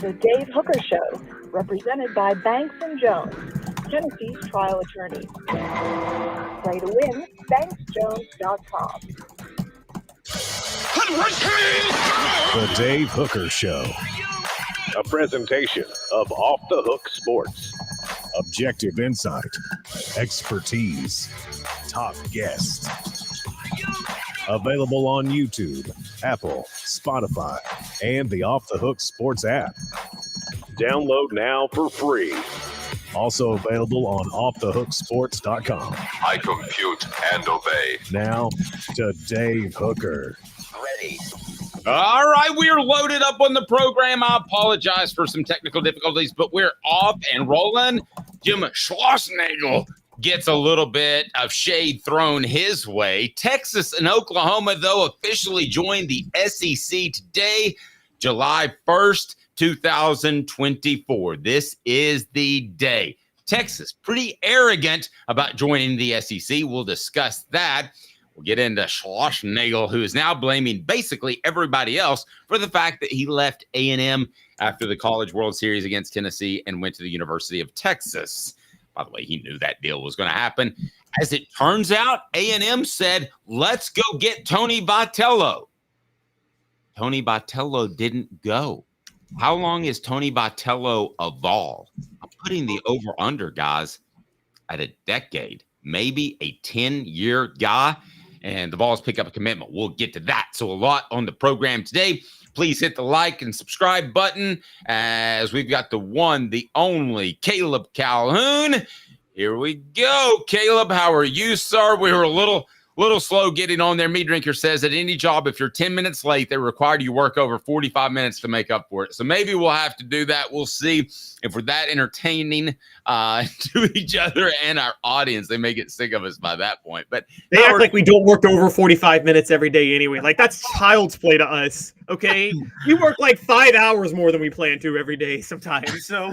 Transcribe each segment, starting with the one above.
The Dave Hooker Show, represented by Banks & Jones, Tennessee's trial attorneys. Play to win, banksjones.com. The Dave Hooker Show. A presentation of Off the Hook Sports. Objective insight, expertise, top guests. Available on YouTube, Apple, Spotify, and the Off the Hook Sports app. Download now for free. Also available on offthehooksports.com. I compute and obey. Now to Dave Hooker. Ready. All right, we are loaded up on the program. I apologize for some technical difficulties, but we're off and rolling. Jim Schlossnagle gets a little bit of shade thrown his way. Texas and Oklahoma, though, officially joined the SEC today, July 1st, 2024. This is the day. Texas, pretty arrogant about joining the SEC. We'll discuss that. We'll get into Schlossnagle, who is now blaming basically everybody else for the fact that he left A&M after the College World Series against Tennessee and went to the University of Texas. By the way, he knew that deal was going to happen. As it turns out, A&M said, let's go get Tony Vitello. Tony Vitello didn't go. How long is Tony Vitello a Vol? I'm putting the over-under, guys, at a decade, maybe a 10-year guy. And the Vols pick up a commitment. We'll get to that. So a lot on the program today. Please hit the like and subscribe button as we've got the one, the only Caleb Calhoun. Here we go. Caleb, how are you, sir? We were a little slow getting on there. Me Drinker says at any job, if you're 10 minutes late, they require you work over 45 minutes to make up for it. So maybe we'll have to do that. We'll see if we're that entertaining to each other and our audience. They may get sick of us by that point. But they act like we don't work over 45 minutes every day anyway. Like, that's child's play to us, okay? You work like 5 hours more than we plan to every day sometimes. So,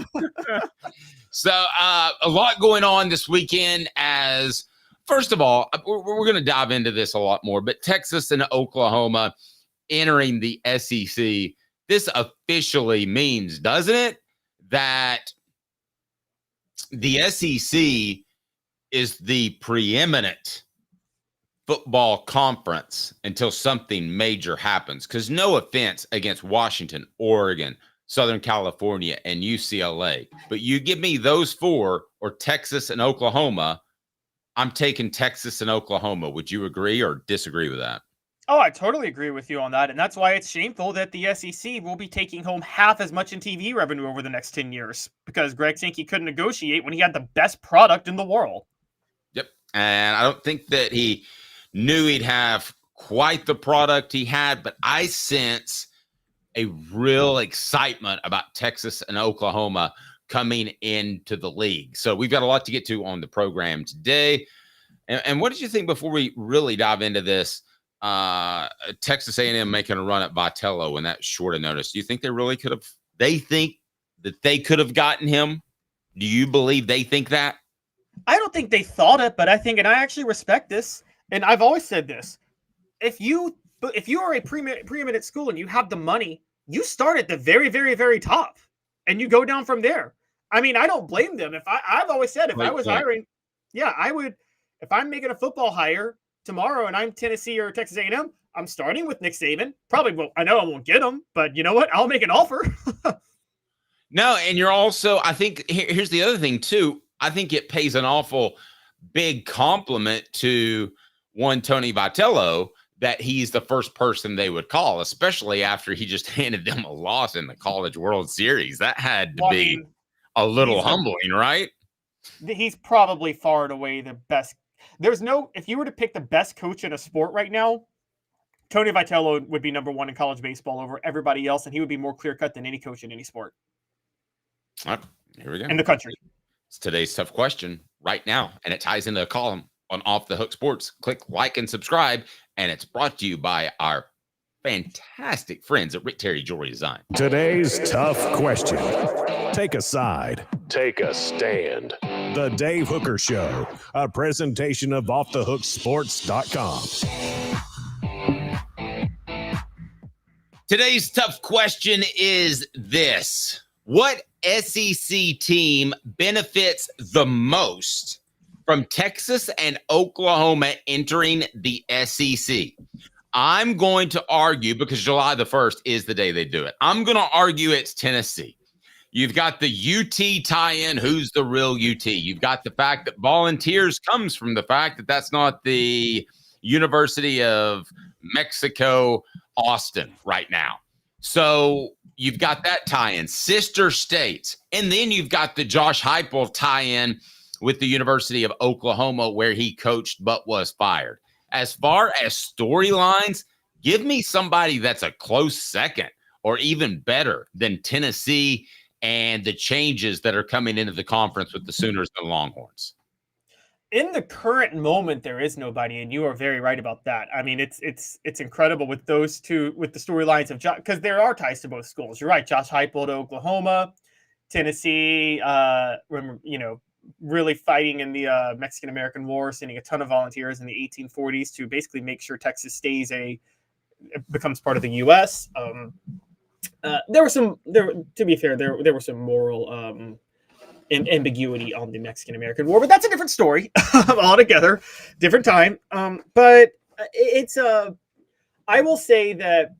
a lot going on this weekend as – first of all, we're going to dive into this a lot more, but Texas and Oklahoma entering the SEC, this officially means, doesn't it, that the SEC is the preeminent football conference until something major happens. Because no offense against Washington, Oregon, Southern California, and UCLA, but you give me those four or Texas and Oklahoma, I'm taking Texas and Oklahoma. Would you agree or disagree with that? Oh, I totally agree with you on that. And that's why it's shameful that the SEC will be taking home half as much in TV revenue over the next 10 years because Greg Sankey couldn't negotiate when he had the best product in the world. Yep. And I don't think that he knew he'd have quite the product he had, but I sense a real excitement about Texas and Oklahoma coming into the league. So we've got a lot to get to on the program today. And what did you think before we really dive into this? Texas A&M making a run at Vitello in that short of notice. Do you think they really could have? They think that they could have gotten him? Do you believe they think that? I don't think they thought it, but I think, and I actually respect this, and I've always said this, if you are a preeminent school and you have the money, you start at the very, very, very top, and you go down from there. I mean, I don't blame them. I've always said if I was hiring, I would. If I'm making a football hire tomorrow and I'm Tennessee or Texas A&M, I'm starting with Nick Saban. Probably, well, I know I won't get him, but you know what? I'll make an offer. No, and you're also, I think, here's the other thing too. I think it pays an awful big compliment to one Tony Vitello that he's the first person they would call, especially after he just handed them a loss in the College World Series. That had to be a little humbling, right? He's probably far and away the best. If you were to pick the best coach in a sport right now, Tony Vitello would be number one in college baseball over everybody else, and he would be more clear-cut than any coach in any sport. All right, here we go. In the country. It's today's tough question right now, and it ties into a column on Off the Hook Sports. Click like and subscribe, and it's brought to you by our fantastic friends at Rick Terry Jewelry Design. Today's tough question. Take a side. Take a stand. The Dave Hooker Show, a presentation of offthehooksports.com. Today's tough question is this. What SEC team benefits the most from Texas and Oklahoma entering the SEC? I'm going to argue, because July the 1st is the day they do it, I'm going to argue it's Tennessee. You've got the UT tie-in. Who's the real UT? You've got the fact that Volunteers comes from the fact that that's not the University of Mexico, Austin right now. So you've got that tie-in, sister states. And then you've got the Josh Heupel tie-in with the University of Oklahoma, where he coached but was fired. As far as storylines, give me somebody that's a close second or even better than Tennessee and the changes that are coming into the conference with the Sooners and Longhorns. In the current moment, there is nobody, and you are very right about that. I mean, it's incredible with those two, with the storylines of Josh, because there are ties to both schools. You're right, Josh Heupel to Oklahoma, Tennessee, really fighting in the Mexican-American War, sending a ton of volunteers in the 1840s to basically make sure Texas becomes part of the U.S. There were some moral ambiguity on the Mexican-American War, but that's a different story altogether, different time. But it's I will say that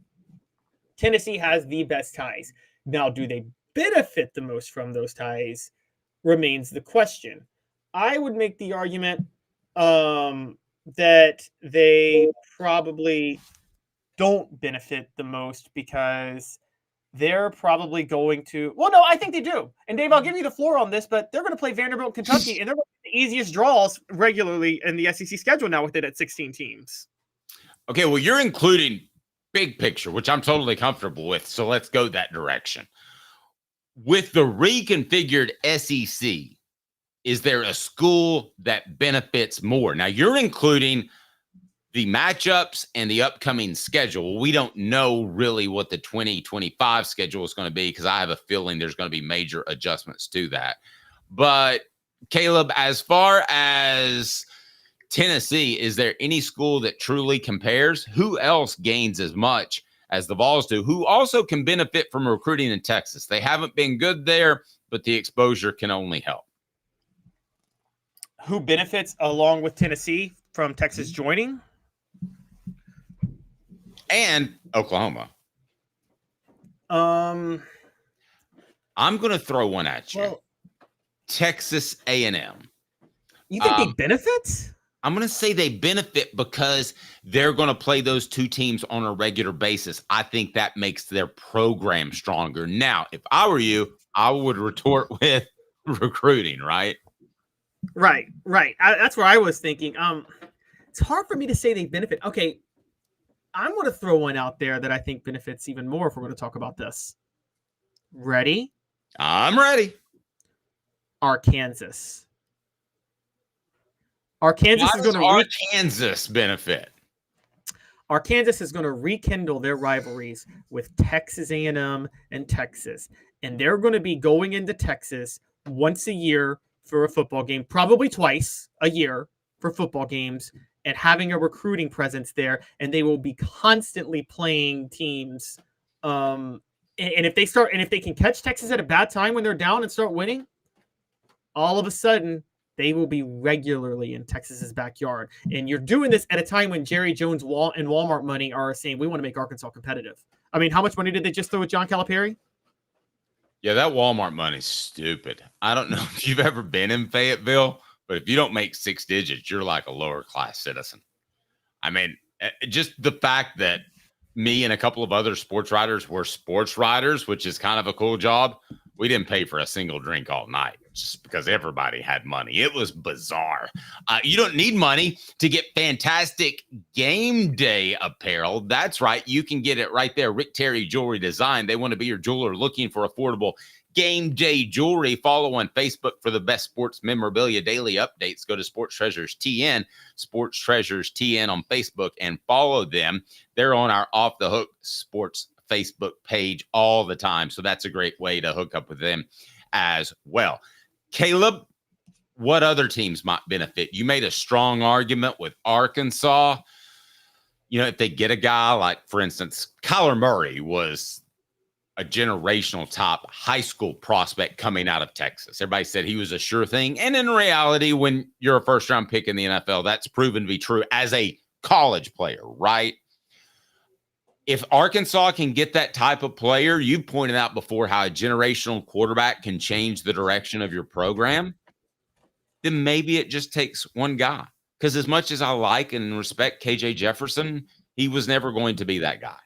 Tennessee has the best ties. Now, do they benefit the most from those ties remains the question. I would make the argument that they probably don't benefit the most because they're probably going to. Well, no, I think they do. And Dave, I'll give you the floor on this, but they're going to play Vanderbilt, Kentucky, and they're going to the easiest draws regularly in the SEC schedule now with it at 16 teams. Okay, well, you're including big picture, which I'm totally comfortable with. So let's go that direction. With the reconfigured SEC, is there a school that benefits more? Now, you're including the matchups and the upcoming schedule. We don't know really what the 2025 schedule is going to be because I have a feeling there's going to be major adjustments to that. But, Caleb, as far as Tennessee, is there any school that truly compares? Who else gains as much as the Vols do, who also can benefit from recruiting in Texas? They haven't been good there, but the exposure can only help. Who benefits along with Tennessee from Texas joining? And Oklahoma. I'm going to throw one at you. Well, Texas A&M. You think they benefit? I'm going to say they benefit because they're going to play those two teams on a regular basis. I think that makes their program stronger. Now, if I were you, I would retort with recruiting, right? Right. That's where I was thinking. It's hard for me to say they benefit. Okay, I'm going to throw one out there that I think benefits even more if we're going to talk about this. Ready? I'm ready. Arkansas. Arkansas benefit. Arkansas is going to rekindle their rivalries with Texas A&M and Texas. And they're going to be going into Texas once a year for a football game, probably twice a year for football games, and having a recruiting presence there. And they will be constantly playing teams. And if they can catch Texas at a bad time when they're down and start winning, all of a sudden they will be regularly in Texas's backyard. And you're doing this at a time when Jerry Jones and Walmart money are saying, we want to make Arkansas competitive. I mean, how much money did they just throw at John Calipari? Yeah, that Walmart money's stupid. I don't know if you've ever been in Fayetteville, but if you don't make 6 digits, you're like a lower class citizen. I mean, just the fact that me and a couple of other sports writers were sports writers, which is kind of a cool job. We didn't pay for a single drink all night just because everybody had money. It was bizarre. You don't need money to get fantastic game day apparel. That's right. You can get it right there. Rick Terry Jewelry Design. They want to be your jeweler looking for affordable game day jewelry. Follow on Facebook for the best sports memorabilia daily updates. Go to Sports Treasures TN, Sports Treasures TN on Facebook, and follow them. They're on our Off the Hook Sports Facebook page all the time. So that's a great way to hook up with them as well. Caleb, what other teams might benefit? You made a strong argument with Arkansas. if they get a guy like, for instance, Kyler Murray was a generational top high school prospect coming out of Texas. Everybody said he was a sure thing. And in reality, when you're a first round pick in the NFL, that's proven to be true as a college player, right? If Arkansas can get that type of player, you pointed out before how a generational quarterback can change the direction of your program, then maybe it just takes one guy. Because as much as I like and respect KJ Jefferson, he was never going to be that guy.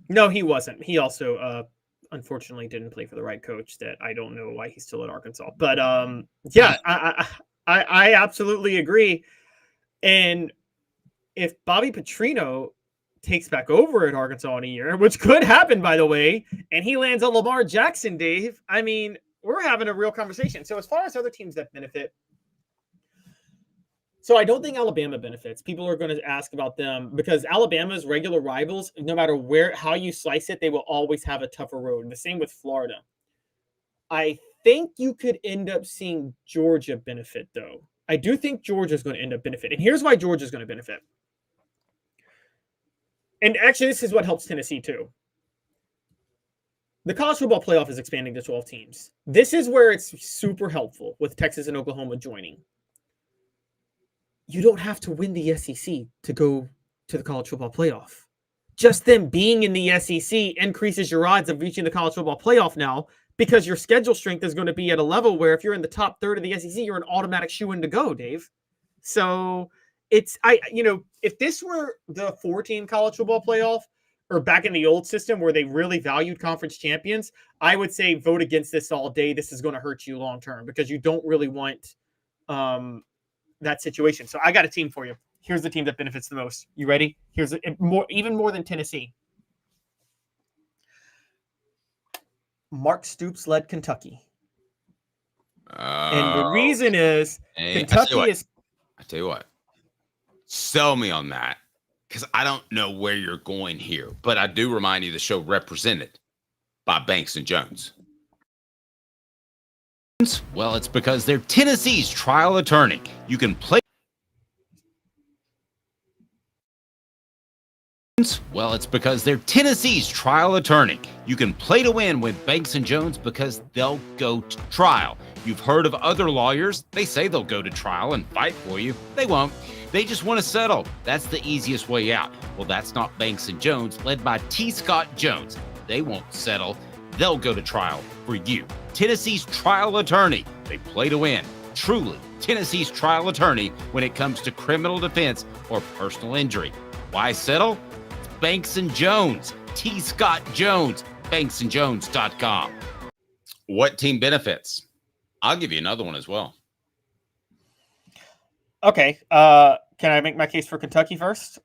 No, he wasn't. He also, unfortunately, didn't play for the right coach. That I don't know why he's still at Arkansas. But yeah, I absolutely agree. And if Bobby Petrino takes back over at Arkansas in a year, which could happen, by the way, and he lands on Lamar Jackson, Dave, I mean, we're having a real conversation. So as far as other teams that benefit, so I don't think Alabama benefits. People are going to ask about them because Alabama's regular rivals, no matter how you slice it, they will always have a tougher road. The same with Florida. I think you could end up seeing Georgia benefit, though. I do think Georgia's going to end up benefit. And here's why Georgia's going to benefit. And actually, this is what helps Tennessee, too. The college football playoff is expanding to 12 teams. This is where it's super helpful with Texas and Oklahoma joining. You don't have to win the SEC to go to the college football playoff. Just them being in the SEC increases your odds of reaching the college football playoff now because your schedule strength is going to be at a level where if you're in the top third of the SEC, you're an automatic shoo-in to go, Dave. So if this were the 4-team college football playoff or back in the old system where they really valued conference champions, I would say vote against this all day. This is going to hurt you long-term because you don't really want that situation. So I got a team for you. Here's the team that benefits the most. You ready? Here's even more than Tennessee. Mark Stoops led Kentucky. And the reason is Kentucky is... I tell you what. Sell me on that because I don't know where you're going here. But I do remind you the show represented by Banks and Jones. Well, it's because they're Tennessee's trial attorney. You can play. Well, it's because they're Tennessee's trial attorney. You can play to win with Banks and Jones because they'll go to trial. You've heard of other lawyers. They say they'll go to trial and fight for you. They won't. They just want to settle. That's the easiest way out. Well, that's not Banks and Jones, led by T. Scott Jones. They won't settle. They'll go to trial for you. Tennessee's trial attorney. They play to win. Truly, Tennessee's trial attorney when it comes to criminal defense or personal injury. Why settle? It's Banks and Jones. T. Scott Jones. BanksandJones.com. What team benefits? I'll give you another one as well. Okay. Can I make my case for Kentucky first?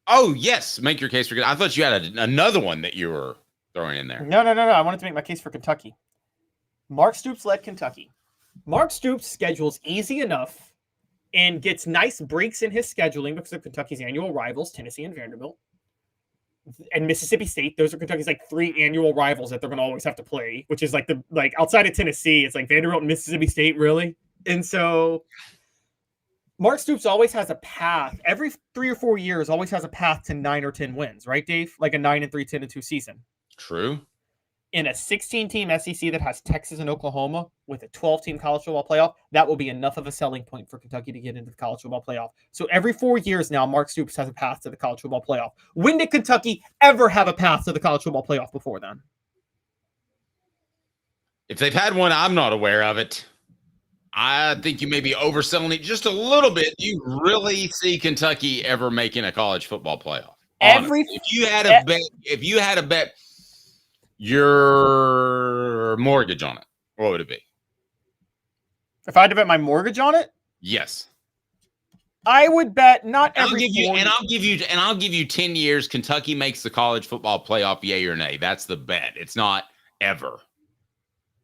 Oh, yes. Make your case for Kentucky. I thought you had another one that you were throwing in there. No. I wanted to make my case for Kentucky. Mark Stoops led Kentucky. Mark Stoops schedules easy enough and gets nice breaks in his scheduling because of Kentucky's annual rivals, Tennessee and Vanderbilt. And Mississippi State, those are Kentucky's like 3 annual rivals that they're going to always have to play, which is like outside of Tennessee, it's like Vanderbilt and Mississippi State, really. And so Mark Stoops always has a path. Every 3 or 4 years, always has a path to 9 or 10 wins, right, Dave? Like a 9-3, 10-2 season. True. In a 16-team SEC that has Texas and Oklahoma with a 12-team college football playoff, that will be enough of a selling point for Kentucky to get into the college football playoff. So every 4 years now, Mark Stoops has a path to the college football playoff. When did Kentucky ever have a path to the college football playoff before then? If they've had one, I'm not aware of it. I think you may be overselling it just a little bit. You really see Kentucky ever making a college football playoff? If you had a bet your mortgage on it, what would it be? If I had to bet my mortgage on it? Yes. I would bet not I'll every I'll give you 10 years Kentucky makes the college football playoff, yay or nay. That's the bet. It's not ever.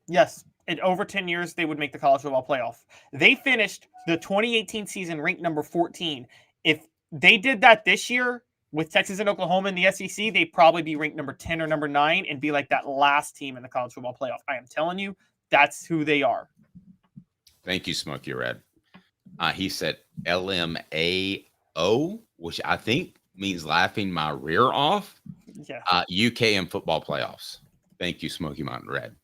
Yes. In over 10 years, they would make the college football playoff. They finished the 2018 season ranked number 14. If they did that this year with Texas and Oklahoma in the SEC, they'd probably be ranked number 10 or number 9 and be like that last team in the college football playoff. I am telling you, that's who they are. Thank you, Smokey Red. He said LMAO, which I think means laughing my rear off. Yeah. UK and football playoffs. Thank you, Smoky Mountain Red.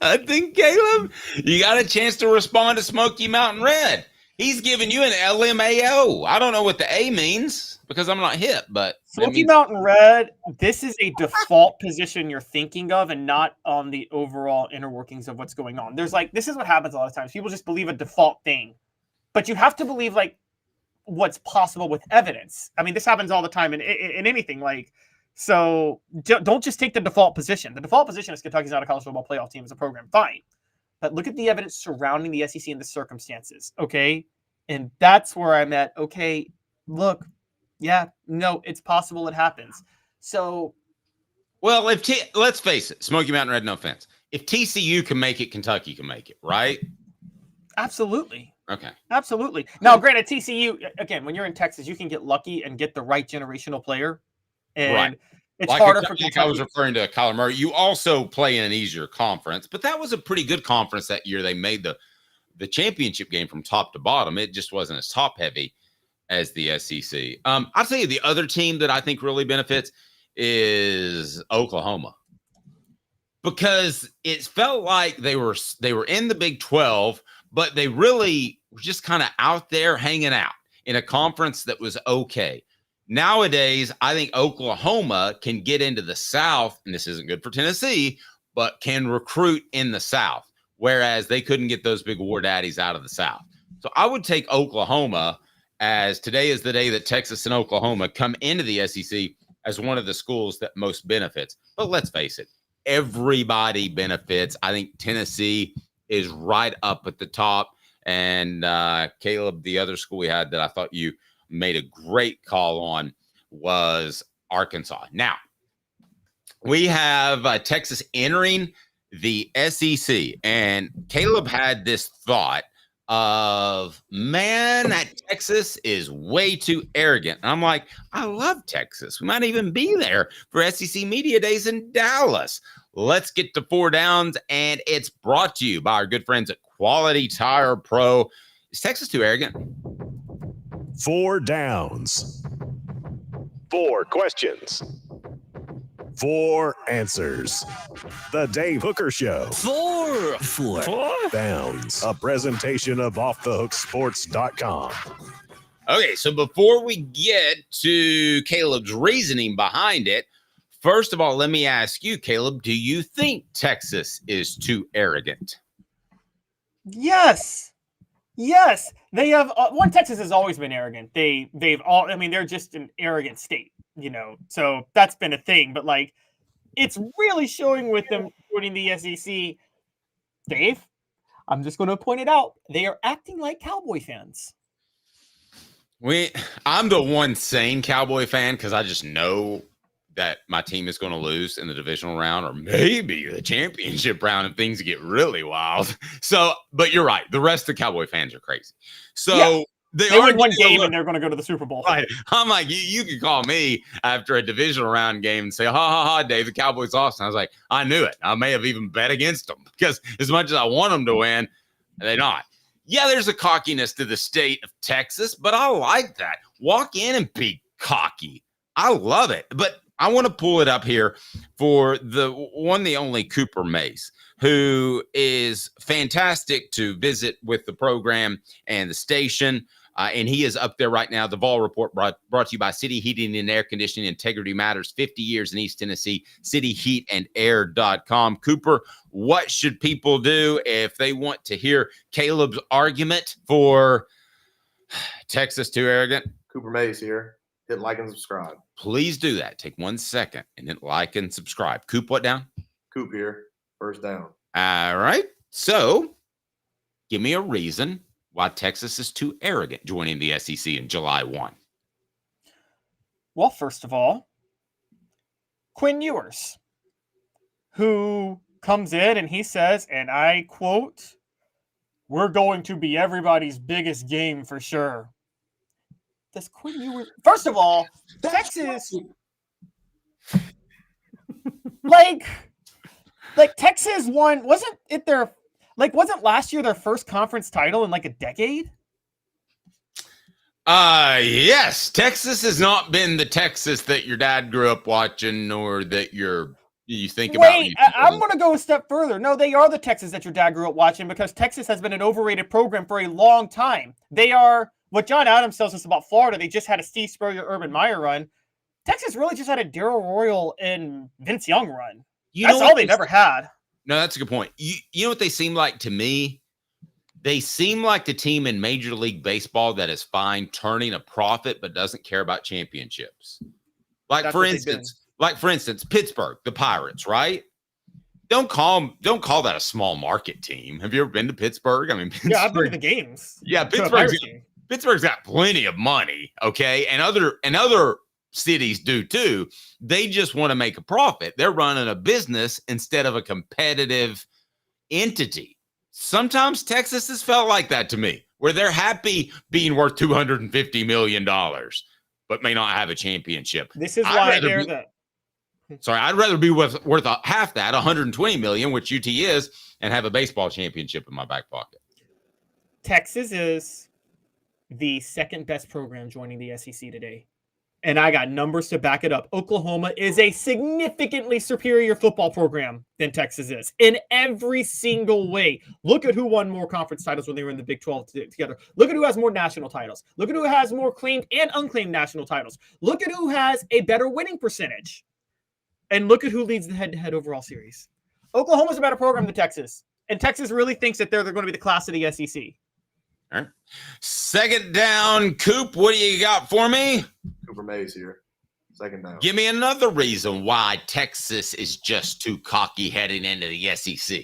I think, Caleb, you got a chance to respond to Smoky Mountain Red. He's giving you an LMAO. I don't know what the A means because I'm not hip, but Smoky Mountain Red, this is a default position you're thinking of and not on the overall inner workings of what's going on. There's like, this is what happens a lot of times. People just believe a default thing, but you have to believe like what's possible with evidence. I mean, this happens all the time in anything. Like, so don't just take the default position. The default position is Kentucky's not a college football playoff team as a program. Fine. But look at the evidence surrounding the SEC and the circumstances. Okay. And that's where I'm at. Okay. Look, yeah, no, it's possible it happens. So, well, let's face it, Smoky Mountain Red, no offense. If TCU can make it, Kentucky can make it, right? Absolutely. Okay. Absolutely. Now, granted, TCU, again, when you're in Texas, you can get lucky and get the right generational player. And right. It's harder for Kentucky. I was referring to Kyler Murray. You also play in an easier conference, but that was a pretty good conference that year. They made the championship game from top to bottom. It just wasn't as top heavy as the SEC. I'll tell you the other team that I think really benefits is Oklahoma, because it felt like they were in the Big 12, but they really were just kind of out there hanging out in a conference that was okay. Nowadays, I think Oklahoma can get into the South, and this isn't good for Tennessee, but can recruit in the South, whereas they couldn't get those big war daddies out of the South. So I would take Oklahoma, as today is the day that Texas and Oklahoma come into the SEC, as one of the schools that most benefits. But let's face it, everybody benefits. I think Tennessee is right up at the top. And Caleb, the other school we had that I thought you made a great call on was Arkansas. Now, we have Texas entering the SEC, and Caleb had this thought of, man, that Texas is way too arrogant. And I'm like, I love Texas. We might even be there for SEC Media Days in Dallas. Let's get to Four Downs, and it's brought to you by our good friends at Quality Tire Pro. Is Texas too arrogant? 4 downs. 4 questions. 4 answers. The Dave Hooker Show. 4 downs. A presentation of offthehooksports.com. Okay, so before we get to Caleb's reasoning behind it, first of all, let me ask you, Caleb, do you think Texas is too arrogant? Yes. Yes, they have. Texas has always been arrogant. They're just an arrogant state, So that's been a thing. But like, it's really showing with them joining the SEC. Dave, I'm just going to point it out. They are acting like Cowboy fans. I'm the one sane Cowboy fan because I just know that my team is going to lose in the divisional round or maybe the championship round if things get really wild. So, but you're right. The rest of the Cowboy fans are crazy. So yeah. They win one game and they're going to go to the Super Bowl. Right. I'm like, you could call me after a divisional round game and say, ha, ha, ha, Dave, the Cowboys lost. And I was like, I knew it. I may have even bet against them because as much as I want them to win, they're not. Yeah, there's a cockiness to the state of Texas, but I like that. Walk in and be cocky. I love it. But I want to pull it up here for the only Cooper Mace, who is fantastic to visit with the program and the station. And he is up there right now. The Vol Report brought to you by City Heating and Air Conditioning. Integrity matters. 50 years in East Tennessee. cityheatandair.com. Cooper, what should people do if they want to hear Caleb's argument for Texas too arrogant? Cooper Mays here. Hit like and subscribe. Please do that. Take 1 second and hit like and subscribe. Coop, what down? Coop here. First down. All right. So give me a reason why Texas is too arrogant joining the SEC in July 1. Well, first of all, Quinn Ewers, who comes in and he says, and I quote, "We're going to be everybody's biggest game for sure." Does Quinn Ewers... First of all, Texas... like Texas won... Wasn't last year their first conference title in like a decade? Yes. Texas has not been the Texas that your dad grew up watching or that you think about. Wait, I'm going to go a step further. No, they are the Texas that your dad grew up watching because Texas has been an overrated program for a long time. They are what John Adams tells us about Florida. They just had a Steve Spurrier, Urban Meyer run. Texas really just had a Darryl Royal and Vince Young run. That's all they've ever had. No, that's a good point. You know what they seem like to me? They seem like the team in Major League Baseball that is fine turning a profit but doesn't care about championships. Like for instance, Pittsburgh, the Pirates, right? Don't call that a small market team. Have you ever been to Pittsburgh? I mean, yeah, I've been to the games. Yeah, Pittsburgh's got plenty of money, okay, and other cities do too. They just want to make a profit. They're running a business instead of a competitive entity. Sometimes Texas has felt like that to me, where they're happy being worth $250 million, but may not have a championship. This is why they're I'd rather be worth half that, $120 million, which UT is, and have a baseball championship in my back pocket. Texas is the second best program joining the SEC today. And I got numbers to back it up. Oklahoma is a significantly superior football program than Texas is in every single way. Look at who won more conference titles when they were in the Big 12 together. Look at who has more national titles. Look at who has more claimed and unclaimed national titles. Look at who has a better winning percentage. And look at who leads the head-to-head overall series. Oklahoma's a better program than Texas. And Texas really thinks that they're going to be the class of the SEC. All right. Second down, Coop, what do you got for me? Cooper Mays here. Second down. Give me another reason why Texas is just too cocky heading into the SEC.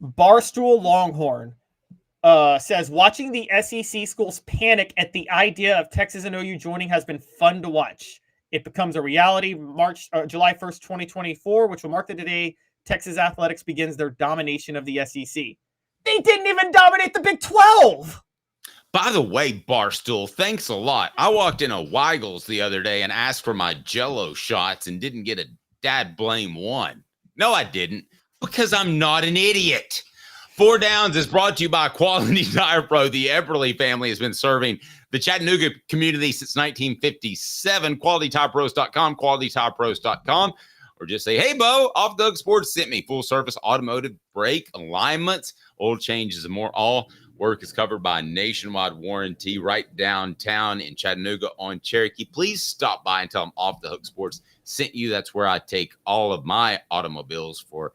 Barstool Longhorn says, watching the SEC schools panic at the idea of Texas and OU joining has been fun to watch. It becomes a reality July 1st, 2024, which will mark the day Texas athletics begins their domination of the SEC. They didn't even dominate the Big 12. By the way, Barstool, thanks a lot. I walked in a Weigel's the other day and asked for my Jello shots and didn't get a dad blame one. No, I didn't, because I'm not an idiot. 4 Downs is brought to you by Quality Tire Pro. The Eberle family has been serving the Chattanooga community since 1957. QualityTirePros.com, QualityTirePros.com. Or just say, hey, Bo, Off the Hook Sports sent me full service automotive brake alignments, oil changes, and more. All work is covered by a nationwide warranty right downtown in Chattanooga on Cherokee. Please stop by and tell them Off the Hook Sports sent you. That's where I take all of my automobiles for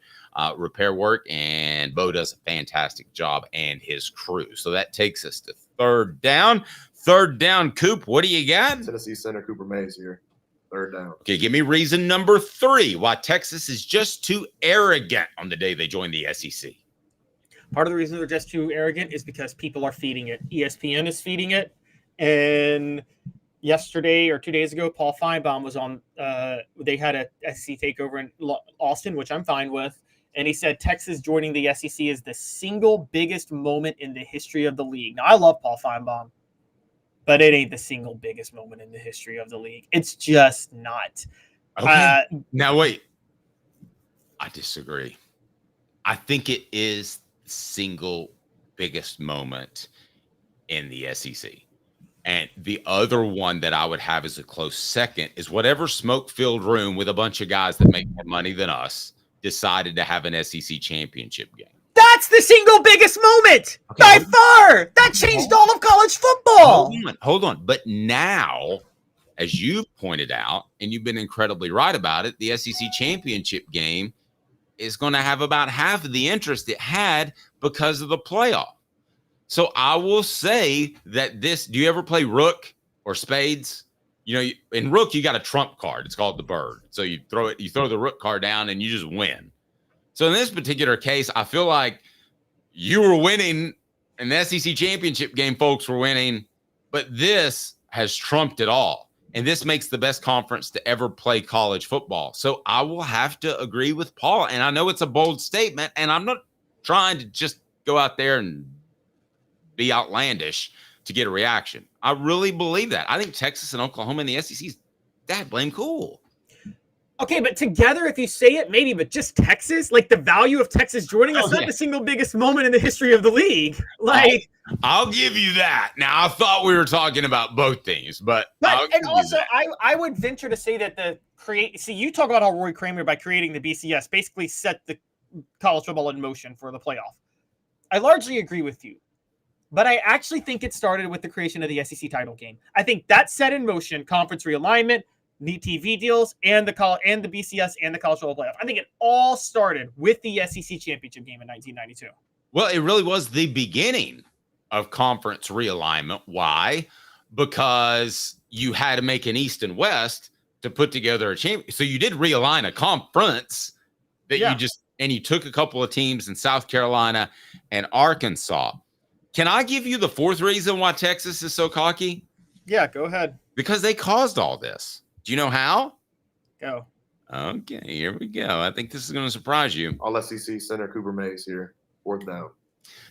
repair work, and Bo does a fantastic job and his crew. So that takes us to third down. Third down, Coop, what do you got? Tennessee center Cooper Mays here. Third down. Okay, give me reason number 3 why Texas is just too arrogant on the day they join the SEC. Part of the reason they're just too arrogant is because people are feeding it. ESPN is feeding it. And yesterday or 2 days ago, Paul Feinbaum was on, they had a SEC takeover in Austin, which I'm fine with. And he said Texas joining the SEC is the single biggest moment in the history of the league. Now, I love Paul Feinbaum, but it ain't the single biggest moment in the history of the league. It's just not. Okay. Now, wait. I disagree. I think it is the single biggest moment in the SEC. And the other one that I would have as a close second is whatever smoke-filled room with a bunch of guys that make more money than us decided to have an SEC championship game. That's the single biggest moment by far. That changed all of college football. Hold on. But now, as you pointed out, and you've been incredibly right about it, the SEC championship game is going to have about half of the interest it had because of the playoff. So I will say that do you ever play Rook or Spades? You know, in Rook, you got a trump card. It's called the bird. So you throw the Rook card down and you just win. So in this particular case, I feel like you were winning in the SEC championship game, folks were winning, but this has trumped it all. And this makes the best conference to ever play college football. So I will have to agree with Paul. And I know it's a bold statement, and I'm not trying to just go out there and be outlandish to get a reaction. I really believe that. I think Texas and Oklahoma and the SEC is that blame cool. Okay, but together, if you say it, maybe, but just Texas, like the value of Texas joining, that's not the single biggest moment in the history of the league. Like, I'll give you that. Now, I thought we were talking about both teams, but and also, I would venture to say that you talk about how Roy Kramer, by creating the BCS, basically set the college football in motion for the playoff. I largely agree with you, but I actually think it started with the creation of the SEC title game. I think that set in motion conference realignment, neat TV deals, and the BCS and the college football playoff. I think it all started with the SEC championship game in 1992. Well, it really was the beginning of conference realignment. Why? Because you had to make an East and West to put together a champion. So you did realign a conference that you took a couple of teams in South Carolina and Arkansas. Can I give you the fourth reason why Texas is so cocky? Yeah, go ahead. Because they caused all this. Do you know how? Go. Okay, here we go. I think this is going to surprise you. All SEC center Cooper Mays here. 4th down.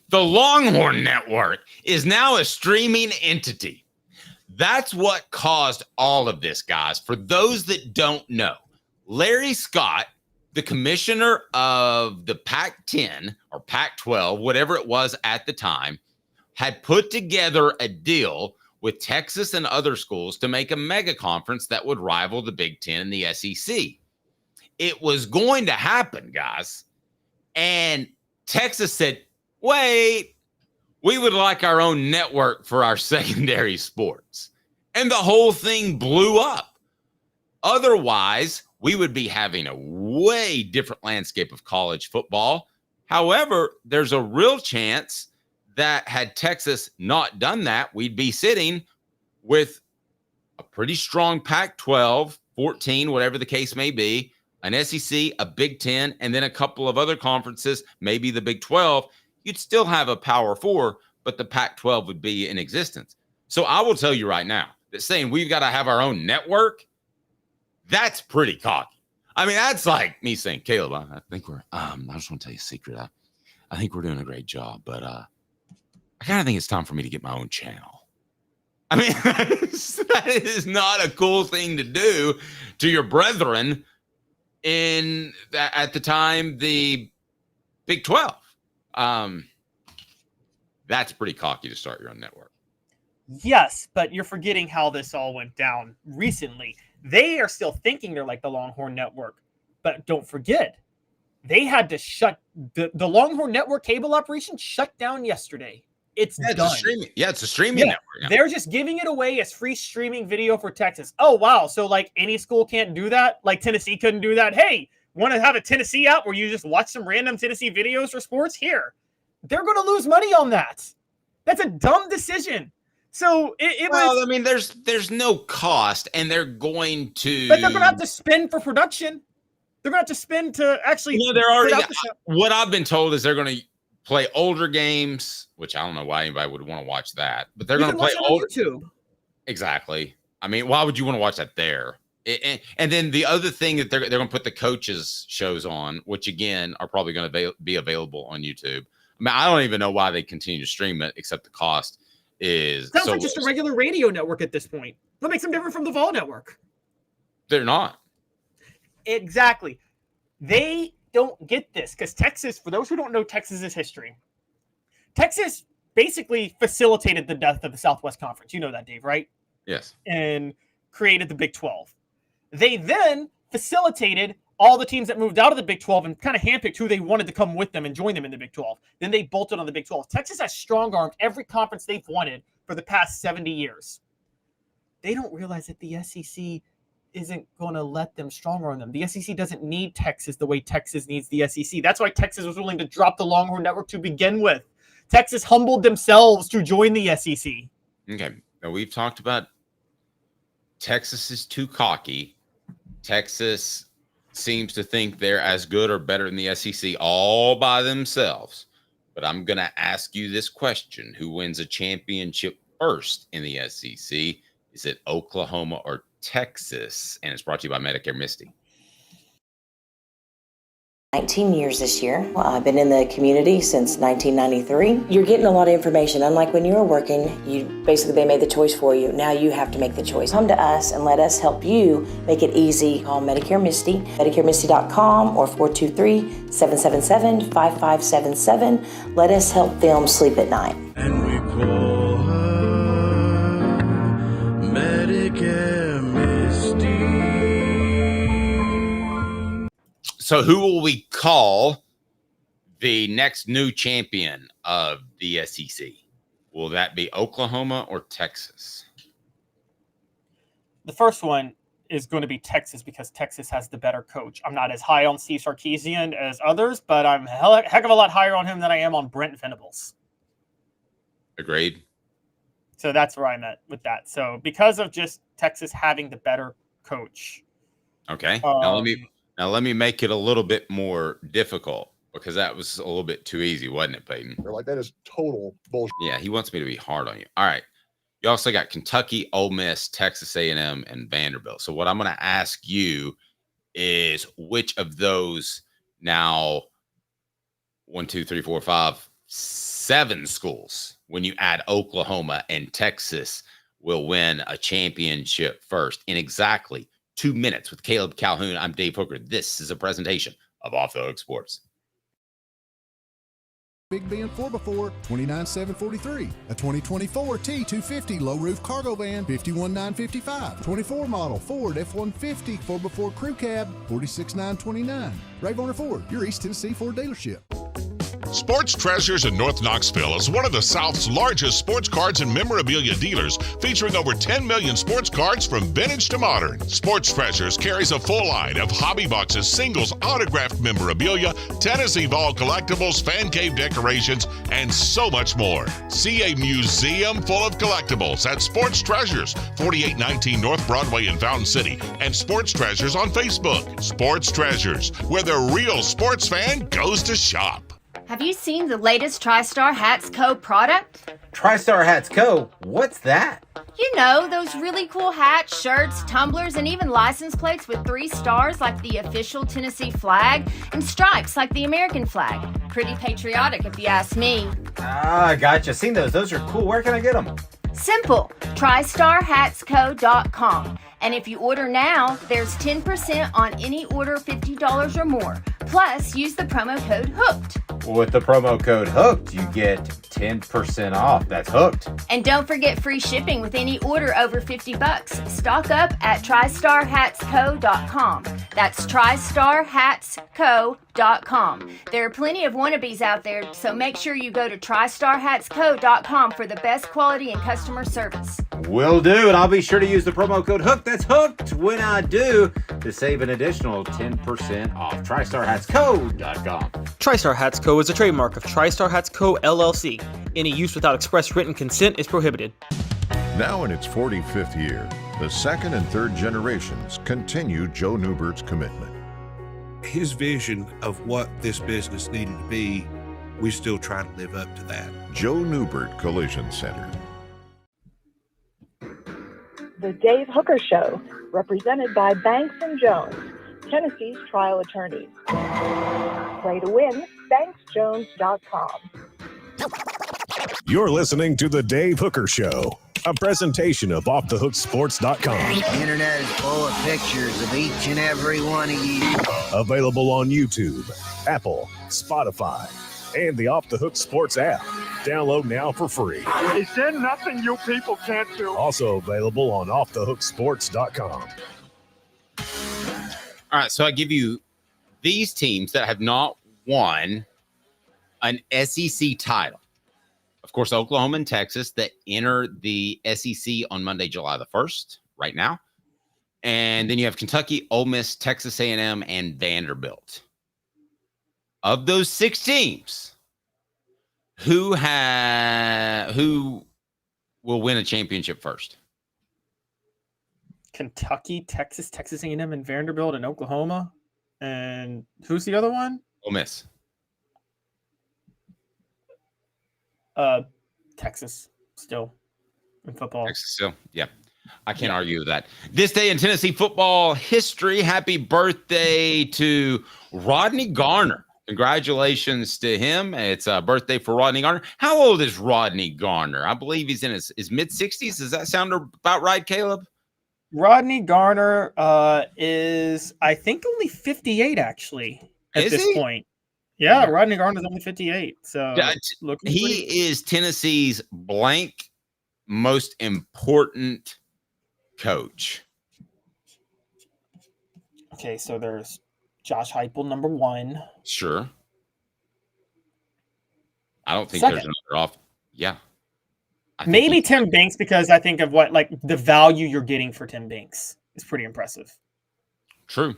The Longhorn Network is now a streaming entity. That's what caused all of this, guys. For those that don't know, Larry Scott, the commissioner of the Pac-10 or Pac-12, whatever it was at the time, had put together a deal with Texas and other schools to make a mega conference that would rival the Big Ten and the SEC. It was going to happen, guys. And Texas said, wait, we would like our own network for our secondary sports. And the whole thing blew up. Otherwise, we would be having a way different landscape of college football. However, there's a real chance that had Texas not done that, we'd be sitting with a pretty strong Pac-12, 14, whatever the case may be, an SEC, a Big Ten, and then a couple of other conferences, maybe the Big 12. You'd still have a Power 4, but the Pac-12 would be in existence. So I will tell you right now that saying we've got to have our own network, that's pretty cocky. I mean, that's like me saying, Caleb, I think I just want to tell you a secret. I think we're doing a great job, but I kind of think it's time for me to get my own channel. I mean, that is not a cool thing to do to your brethren in at the time the Big 12. That's pretty cocky to start your own network. Yes, but you're forgetting how this all went down recently. They are still thinking they're like the Longhorn Network, but don't forget, they had to shut the Longhorn Network cable operation shut down yesterday. It's done. It's a streaming network. Yeah. They're just giving it away as free streaming video for Texas. Oh, wow. So, like, any school can't do that? Like, Tennessee couldn't do that? Hey, want to have a Tennessee app where you just watch some random Tennessee videos for sports? Here. They're going to lose money on that. That's a dumb decision. So, I mean, there's no cost, and they're going to... But they're going to have to spend for production. They're going to have to spend to actually... they're already... What I've been told is they're going to play older games, which I don't know why anybody would want to watch that, but they're going to play older on YouTube. Exactly. I mean, why would you want to watch that there? And then the other thing that they're going to put the coaches shows on, which again are probably going to be available on YouTube. I mean, I don't even know why they continue to stream it, except the cost is sounds like just a regular radio network at this point. What makes them different from the Vol network? They're not. Exactly. They don't get this because Texas, for those who don't know Texas's history, Texas basically facilitated the death of the Southwest Conference. You know that, Dave, right? Yes. And created the Big 12. They then facilitated all the teams that moved out of the Big 12 and kind of handpicked who they wanted to come with them and join them in the Big 12. Then they bolted on the Big 12. Texas has strong-armed every conference they've wanted for the past 70 years. They don't realize that the SEC isn't going to let them strong-arm them. The SEC doesn't need Texas the way Texas needs the SEC. That's why Texas was willing to drop the Longhorn Network to begin with. Texas humbled themselves to join the SEC. Okay. Now, we've talked about Texas is too cocky. Texas seems to think they're as good or better than the SEC all by themselves. But I'm going to ask you this question. Who wins a championship first in the SEC? Is it Oklahoma or Texas? And it's brought to you by Medicare Misty. 19 years this year. I've been in the community since 1993. You're getting a lot of information. Unlike when you were working, they made the choice for you. Now you have to make the choice. Come to us and let us help you make it easy. Call Medicare Misty, MedicareMisty.com or 423-777-5577. Let us help them sleep at night. And we call her Medicare Misty. So who will we call the next new champion of the SEC? Will that be Oklahoma or Texas? The first one is going to be Texas because Texas has the better coach. I'm not as high on Steve Sarkisian as others, but I'm a heck of a lot higher on him than I am on Brent Venables. Agreed. So that's where I'm at with that. So because of just Texas having the better coach. Okay. Now let me make it a little bit more difficult because that was a little bit too easy, wasn't it, Peyton? They're like, that is total bullshit. Yeah, he wants me to be hard on you. All right. You also got Kentucky, Ole Miss, Texas A&M, and Vanderbilt. So what I'm going to ask you is which of those now 7 schools, when you add Oklahoma and Texas, will win a championship first in exactly 2 minutes with Caleb Calhoun. I'm Dave Hooker. This is a presentation of Off the Hook Sports. Big Ben 4x4, $29,743. A 2024 T250 low roof cargo van, $51,955. 24 model Ford F-150 4x4 crew cab, $46,929. Ray Warner Ford, your East Tennessee Ford dealership. Sports Treasures in North Knoxville is one of the South's largest sports cards and memorabilia dealers, featuring over 10 million sports cards from vintage to modern. Sports Treasures carries a full line of hobby boxes, singles, autographed memorabilia, Tennessee Vol collectibles, fan cave decorations, and so much more. See a museum full of collectibles at Sports Treasures, 4819 North Broadway in Fountain City, and Sports Treasures on Facebook. Sports Treasures, where the real sports fan goes to shop. Have you seen the latest TriStar Hats Co. product? TriStar Hats Co.? What's that? You know, those really cool hats, shirts, tumblers, and even license plates with 3 stars like the official Tennessee flag and stripes like the American flag. Pretty patriotic if you ask me. Ah, gotcha. Seen those. Those are cool. Where can I get them? Simple. TriStarHatsCo.com. And if you order now, there's 10% on any order $50 or more. Plus, use the promo code HOOKED. With the promo code HOOKED, you get 10% off. That's hooked. And don't forget free shipping with any order over $50. Stock up at TriStarHatsCo.com. That's TriStarHatsCo.com. There are plenty of wannabes out there, so make sure you go to TriStarHatsCo.com for the best quality and customer service. Will do, and I'll be sure to use the promo code HOOKED. That's hooked when I do, to save an additional 10% off. TriStarHatsCo.com. TriStar Hats Co. is a trademark of TriStar Hats Co. LLC. Any use without express written consent is prohibited. Now in its 45th year, the second and third generations continue Joe Neubert's commitment. His vision of what this business needed to be, we still try to live up to that. Joe Neubert Collision Center. The Dave Hooker Show, represented by Banks & Jones, Tennessee's trial attorneys. Play to win, banksjones.com. You're listening to The Dave Hooker Show, a presentation of OffTheHookSports.com. The internet is full of pictures of each and every one of you. Available on YouTube, Apple, Spotify, and the Off the Hook Sports app. Download now for free. Is there nothing you people can't do? Also available on OffTheHookSports.com. All right, so I give you these teams that have not won an SEC title. Of course, Oklahoma and Texas that enter the SEC on Monday, July the 1st, right now. And then you have Kentucky, Ole Miss, Texas A&M, and Vanderbilt. Of those 6 teams, who will win a championship first? Kentucky, Texas, Texas A&M, and Vanderbilt, and Oklahoma. And who's the other one? Ole Miss. Texas still in football. Texas still, yeah. I can't argue with that. This day in Tennessee football history, happy birthday to Rodney Garner. Congratulations to him. It's a birthday for Rodney Garner. How old is Rodney Garner? I believe he's in his mid-60s. Does that sound about right, Caleb? Rodney Garner is, I think, only 58, actually, at this point. Yeah, Rodney Garner is only 58. So he is Tennessee's blank most important coach. Okay, so there's Josh Heupel, number 1. Sure. I don't think Second. there's another off. Yeah. Maybe Tim Banks, because I think of what, like, the value you're getting for Tim Banks is pretty impressive. True.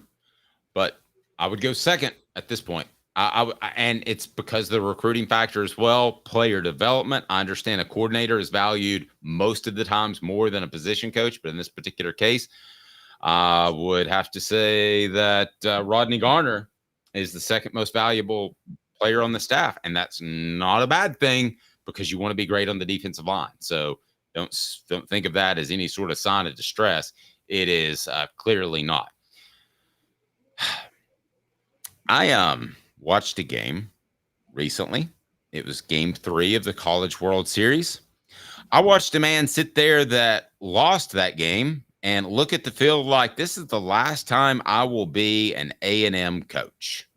But I would go second at this point. And it's because of the recruiting factor as well, player development. I understand a coordinator is valued most of the times more than a position coach, but in this particular case, I would have to say that Rodney Garner is the second most valuable player on the staff, and that's not a bad thing because you want to be great on the defensive line. So don't think of that as any sort of sign of distress. It is clearly not. I watched a game recently. It was game 3 of the College World Series. I watched a man sit there that lost that game and look at the field like, this is the last time I will be an A&M coach.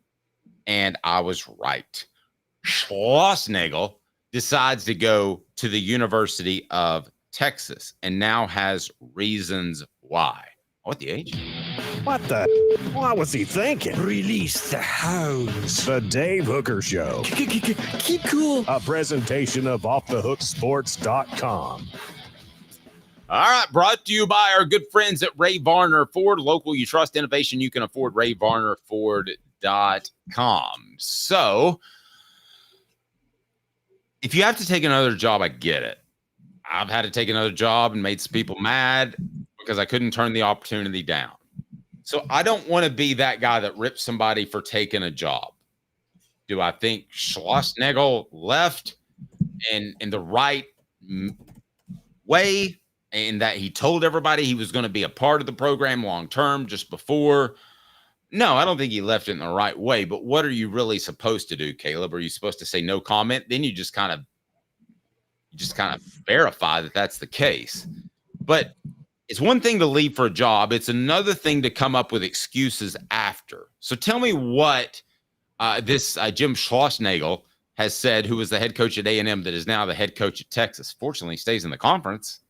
And I was right. Schlossnagle decides to go to the University of Texas and now has reasons why. What the age? What the? What was he thinking? Release the hounds. The Dave Hooker Show. Keep cool. A presentation of OffTheHookSports.com. All right, brought to you by our good friends at Ray Varner Ford. Local you trust, innovation you can afford. RayVarnerFord.com. So, if you have to take another job, I get it. I've had to take another job and made some people mad because I couldn't turn the opportunity down. So I don't want to be that guy that rips somebody for taking a job. Do I think Schlossnagle left in the right way, and that he told everybody he was going to be a part of the program long term just before? No, I don't think he left it in the right way. But what are you really supposed to do, Caleb? Are you supposed to say no comment? Then you just kind of verify that that's the case. But it's one thing to leave for a job. It's another thing to come up with excuses after. So tell me what this Jim Schlossnagle has said, who was the head coach at A&M that is now the head coach at Texas. Fortunately, he stays in the conference.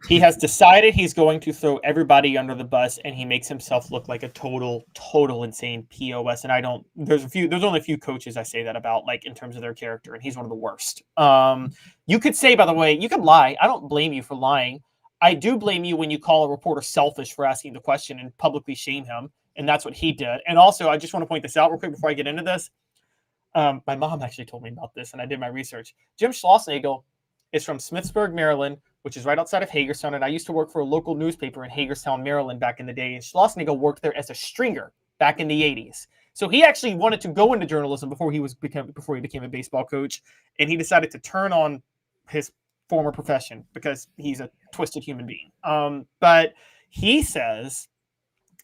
He has decided he's going to throw everybody under the bus, and he makes himself look like a total insane POS. And there's only a few coaches I say that about, like, in terms of their character, and he's one of the worst. You could say, by the way, you could lie. I don't blame you for lying. I do blame you when you call a reporter selfish for asking the question and publicly shame him. And that's what he did. And also, I just want to point this out real quick before I get into this. My mom actually told me about this, and I did my research. Jim Schlossnagle is from Smithsburg, Maryland, which is right outside of Hagerstown. And I used to work for a local newspaper in Hagerstown, Maryland back in the day. And Schlossnagle worked there as a stringer back in the 80s. So he actually wanted to go into journalism before he became a baseball coach. And he decided to turn on his former profession because he's a twisted human being. But he says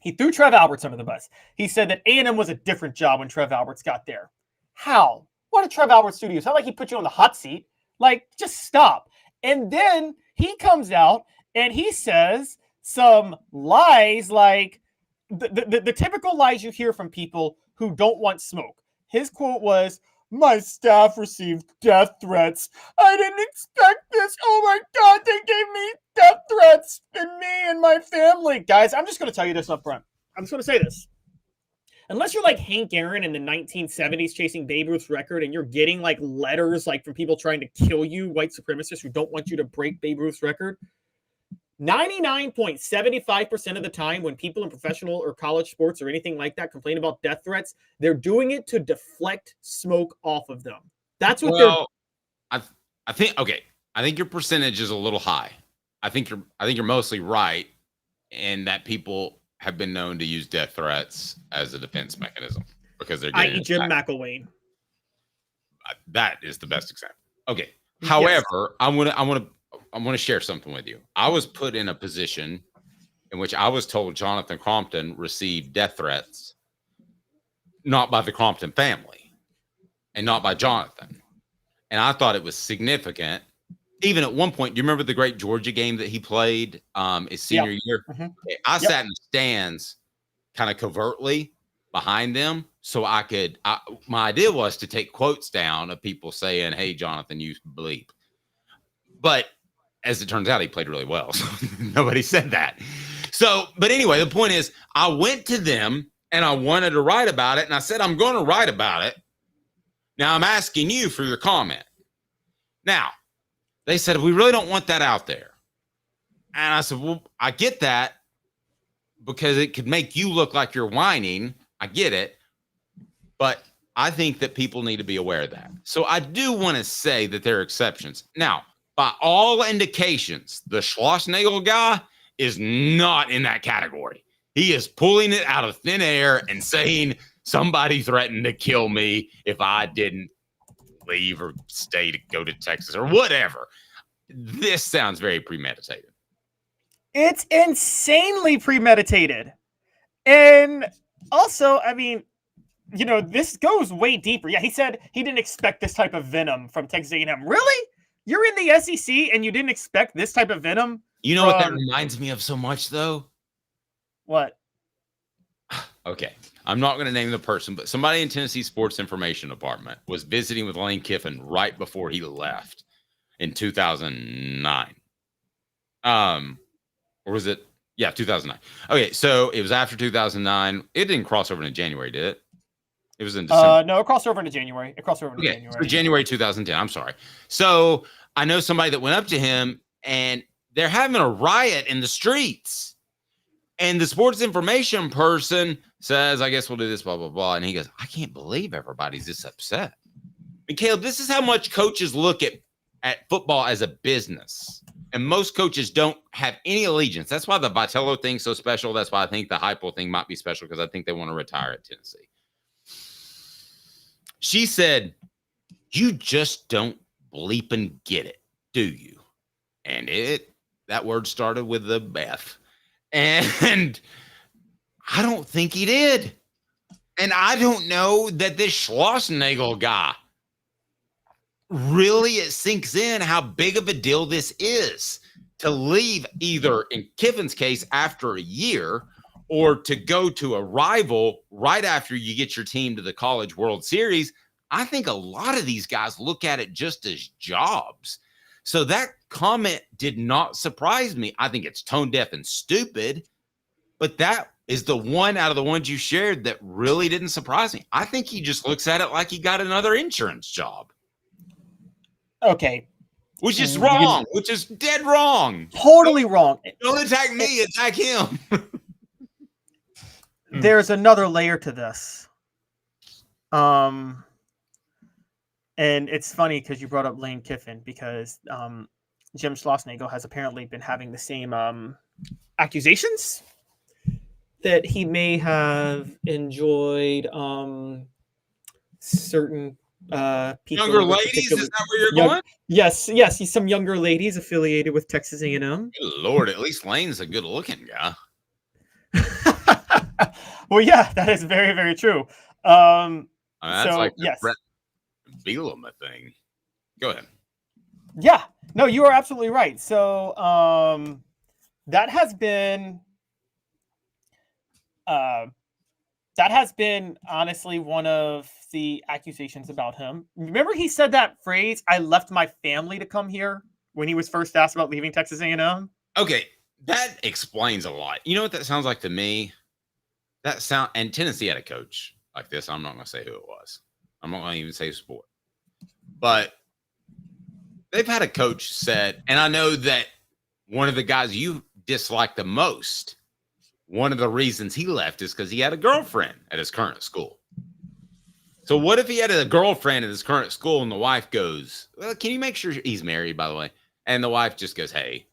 he threw Trev Alberts under the bus. He said that A&M was a different job when Trev Alberts got there. How? What did Trev Alberts do to you? It's not like he put you on the hot seat. Like, just stop. And then he comes out and he says some lies, like the typical lies you hear from people who don't want smoke. His quote was, "My staff received death threats. I didn't expect this. Oh my God, they gave me death threats and me and my family." Guys, I'm just going to tell you this up front. I'm just going to say this. Unless you're like Hank Aaron in the 1970s chasing Babe Ruth's record and you're getting like letters like from people trying to kill you, white supremacists who don't want you to break Babe Ruth's record, 99.75% of the time when people in professional or college sports or anything like that complain about death threats, they're doing it to deflect smoke off of them. That's what I think your percentage is a little high. I think you're mostly right in that people have been known to use death threats as a defense mechanism because they're getting Jim McElwain. That is the best example. Okay. However, I want I'm going to share something with you. I was put in a position in which I was told Jonathan Crompton received death threats, not by the Crompton family and not by Jonathan. And I thought it was significant. Even at one point, do you remember the great Georgia game that he played his senior year? Okay, I sat in the stands kind of covertly behind them so I could, my idea was to take quotes down of people saying, hey, Jonathan, you bleep. But as it turns out, he played really well. So nobody said that. So, but anyway, the point is I went to them and I wanted to write about it. And I said, I'm going to write about it. Now I'm asking you for your comment. Now, they said, we really don't want that out there. And I said, well, I get that because it could make you look like you're whining. I get it. But I think that people need to be aware of that. So I do want to say that there are exceptions. Now, by all indications, the Schlossnagle guy is not in that category. He is pulling it out of thin air and saying somebody threatened to kill me if I didn't leave or stay to go to Texas or whatever. This sounds very premeditated. It's insanely premeditated. And also, I mean, you know, this goes way deeper. Yeah, he said he didn't expect this type of venom from Texas A&M. Really? You're in the SEC and you didn't expect this type of venom? You know what that reminds me of so much, though? What? Okay. I'm not going to name the person, but somebody in Tennessee Sports Information Department was visiting with Lane Kiffin right before he left in 2009. Or was it? Yeah, 2009. Okay, so it was after 2009. It didn't cross over into January, did it? It was in December. No, it crossed over into January. January. So January 2010. I'm sorry. So I know somebody that went up to him and they're having a riot in the streets. And the sports information person says, I guess we'll do this, blah, blah, blah. And he goes, I can't believe everybody's this upset. And Caleb, this is how much coaches look at football as a business. And most coaches don't have any allegiance. That's why the Vitello thing's so special. That's why I think the Heupel thing might be special, because I think they want to retire at Tennessee. She said, you just don't bleep and get it, do you? And that word started with the Beth. And I don't think he did. And I don't know that this Schlossnagle guy really, it sinks in how big of a deal this is to leave either in Kiffin's case after a year or to go to a rival right after you get your team to the College World Series. I think a lot of these guys look at it just as jobs. So that comment did not surprise me. I think it's tone deaf and stupid, but that is the one out of the ones you shared that really didn't surprise me. I think he just looks at it like he got another insurance job. Okay. Which is wrong, which is dead wrong. Totally wrong. Don't attack me, attack him. There's another layer to this. And it's funny because you brought up Lane Kiffin, because Jim Schlossnagle has apparently been having the same accusations that he may have enjoyed certain people. Younger ladies, is that where you're going? Yes, he's some younger ladies affiliated with Texas A&M. Good Lord, at least Lane's a good-looking guy. Well, yeah, that is very, very true. That's so, like the yes. Brett Bielema thing. Go ahead. Yeah, no, you are absolutely right. So that has been honestly one of the accusations about him. Remember he said that phrase, I left my family to come here, when he was first asked about leaving Texas A&M? Okay, that explains a lot. You know what that sounds like to me? And Tennessee had a coach like this. I'm not going to say who it was. I'm not going to even say sport. But they've had a coach said, and I know that one of the guys you dislike the most, one of the reasons he left is because he had a girlfriend at his current school. So what if he had a girlfriend at his current school and the wife goes, well, can you make sure he's married, by the way? And the wife just goes, hey,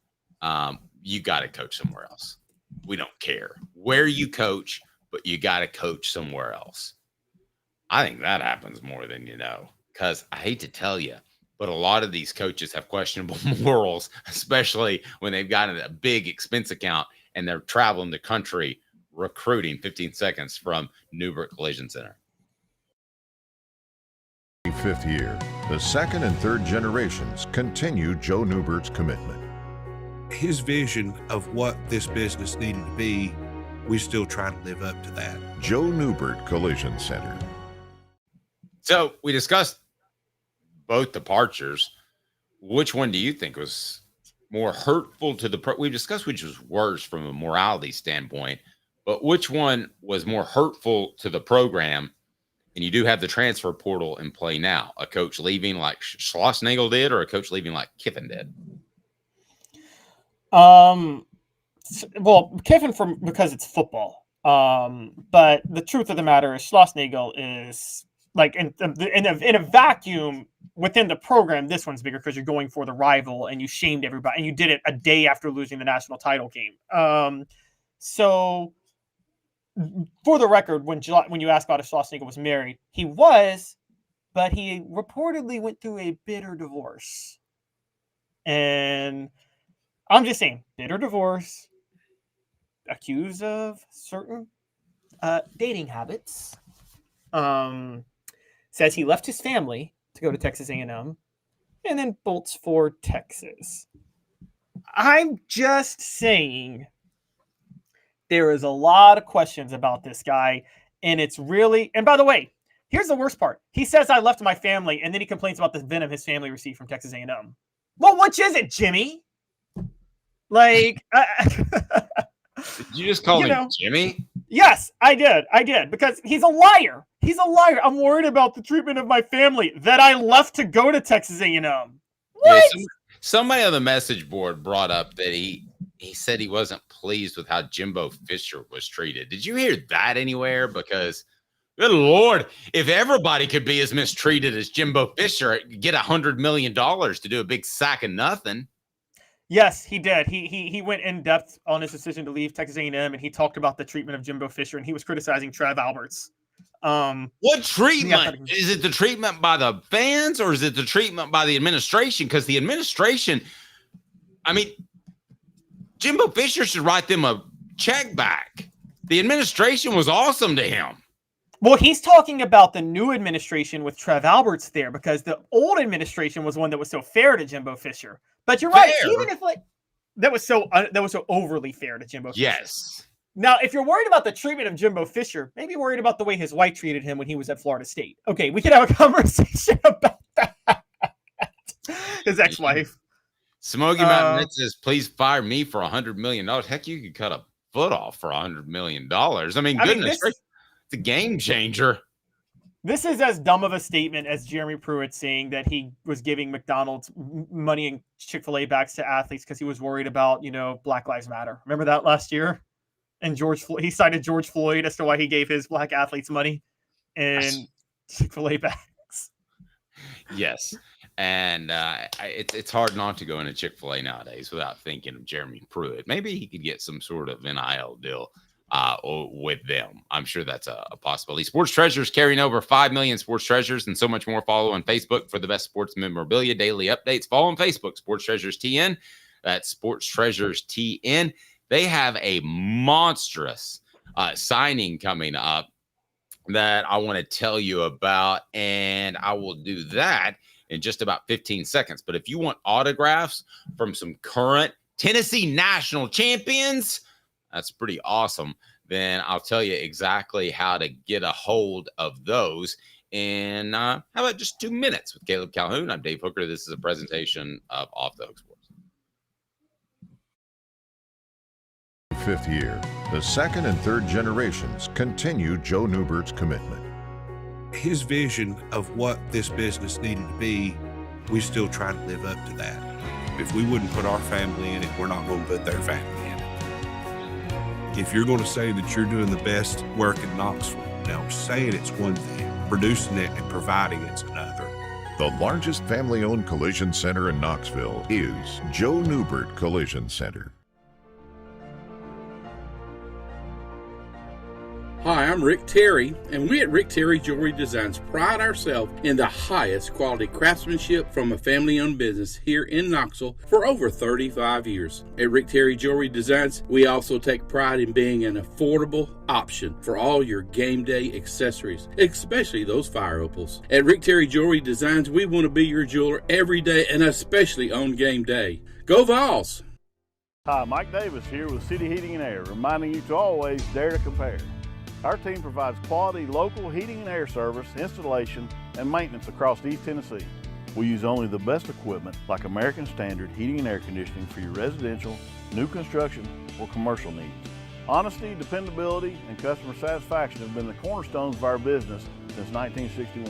you got to coach somewhere else. We don't care where you coach, but you got to coach somewhere else. I think that happens more than you know, because I hate to tell you, but a lot of these coaches have questionable morals, especially when they've got a big expense account and they're traveling the country recruiting. 15 seconds from Neubert Collision Center. 5th year, the second and third generations continue Joe Neubert's commitment. His vision of what this business needed to be, we still try to live up to that. Joe Neubert Collision Center. So we discussed both departures. Which one do you think was more hurtful to the pro? We've discussed which was worse from a morality standpoint, but which one was more hurtful to the program? And you do have the transfer portal in play now. A coach leaving like Schlossnagle did, or a coach leaving like Kiffin did? Well, Kiffin because it's football. But the truth of the matter is Schlossnagle is like in a vacuum within the program. This one's bigger because you're going for the rival and you shamed everybody, and you did it a day after losing the national title game. So for the record, when you asked about if Schlossnagle was married, he was, but he reportedly went through a bitter divorce. And I'm just saying, bitter divorce, accused of certain dating habits. Says he left his family to go to Texas A&M, and then bolts for Texas. I'm just saying there is a lot of questions about this guy, and it's really, and by the way, here's the worst part. He says, I left my family, and then he complains about the venom his family received from Texas A&M. Well, which is it, Jimmy? Like, did you just call him Jimmy? Yes, I did, because he's a liar. He's a liar. I'm worried about the treatment of my family that I left to go to Texas A&M. What? Yeah, somebody on the message board brought up that he said he wasn't pleased with how Jimbo Fisher was treated. Did you hear that anywhere? Because, good Lord, if everybody could be as mistreated as Jimbo Fisher, get $100 million to do a big sack of nothing. Yes, he did. He went in depth on his decision to leave Texas A&M, and he talked about the treatment of Jimbo Fisher, and he was criticizing Trev Alberts. What treatment? Is it the treatment by the fans, or is it the treatment by the administration? Because the administration, I mean, Jimbo Fisher should write them a check back. The administration was awesome to him. Well, he's talking about the new administration with Trev Alberts there, because the old administration was one that was so fair to Jimbo Fisher. But you're right. Even if that was so overly fair to Jimbo Fisher. Yes. Now, if you're worried about the treatment of Jimbo Fisher, maybe you're worried about the way his wife treated him when he was at Florida State. Okay, we could have a conversation about that. His ex-wife. Smokey Mountain says, please fire me for $100 million. Heck, you could cut a foot off for $100 million. I mean, goodness, it's a game changer. This is as dumb of a statement as Jeremy Pruitt saying that he was giving McDonald's money and Chick-fil-A backs to athletes because he was worried about, Black Lives Matter. Remember that last year? And he cited George Floyd as to why he gave his black athletes money and Chick-fil-A bags. Yes. And it's hard not to go into Chick-fil-A nowadays without thinking of Jeremy Pruitt. Maybe he could get some sort of NIL deal with them. I'm sure that's a possibility. Sports Treasures carrying over 5 million sports treasures and so much more. Follow on Facebook for the best sports memorabilia, daily updates. Follow on Facebook, Sports Treasures TN. That's Sports Treasures TN. They have a monstrous signing coming up that I want to tell you about, and I will do that in just about 15 seconds. But if you want autographs from some current Tennessee national champions, that's pretty awesome. Then I'll tell you exactly how to get a hold of those in, how about just 2 minutes with Caleb Calhoun. I'm Dave Hooker. This is a presentation of Off the Hook Sports. 5th year, the second and third generations continue Joe Neubert's commitment. His vision of what this business needed to be, we still try to live up to that. If we wouldn't put our family in it, we're not going to put their family in it. If you're going to say that you're doing the best work in Knoxville, now saying it's one thing, producing it and providing it's another. The largest family-owned collision center in Knoxville is Joe Neubert Collision Center. Hi, I'm Rick Terry, and we at Rick Terry Jewelry Designs pride ourselves in the highest quality craftsmanship from a family-owned business here in Knoxville for over 35 years. At Rick Terry Jewelry Designs, we also take pride in being an affordable option for all your game day accessories, especially those fire opals. At Rick Terry Jewelry Designs, we want to be your jeweler every day and especially on game day. Go Vols! Hi, Mike Davis here with City Heating and Air, reminding you to always dare to compare. Our team provides quality local heating and air service, installation, and maintenance across East Tennessee. We use only the best equipment like American Standard heating and air conditioning for your residential, new construction, or commercial needs. Honesty, dependability, and customer satisfaction have been the cornerstones of our business since 1961.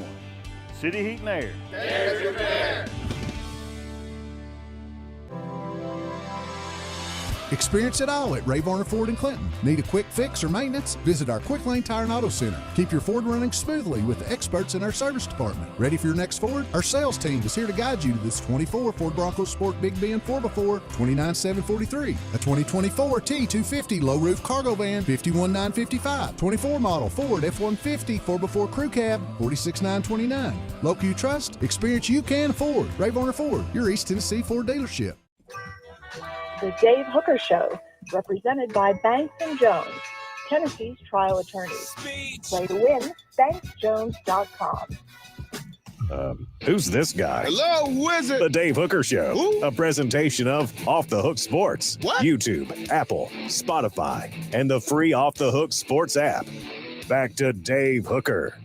City Heat and Air. Dare to compare. Experience it all at Ray Varner Ford in Clinton. Need a quick fix or maintenance? Visit our Quick Lane Tire and Auto Center. Keep your Ford running smoothly with the experts in our service department. Ready for your next Ford? Our sales team is here to guide you to this 24 Ford Bronco Sport Big Bend 4x4, $29,743. A 2024 T250 low roof cargo van, $51,955. 24 model Ford F-150 4x4 crew cab, $46,929. Local you trust, experience you can afford. Ray Varner Ford, your East Tennessee Ford dealership. The Dave Hooker Show, represented by Banks & Jones, Tennessee's trial attorneys. Play to win, banksjones.com. Who's this guy? Hello, wizard. The Dave Hooker Show, a presentation of Off the Hook Sports, YouTube, Apple, Spotify, and the free Off the Hook Sports app. Back to Dave Hooker.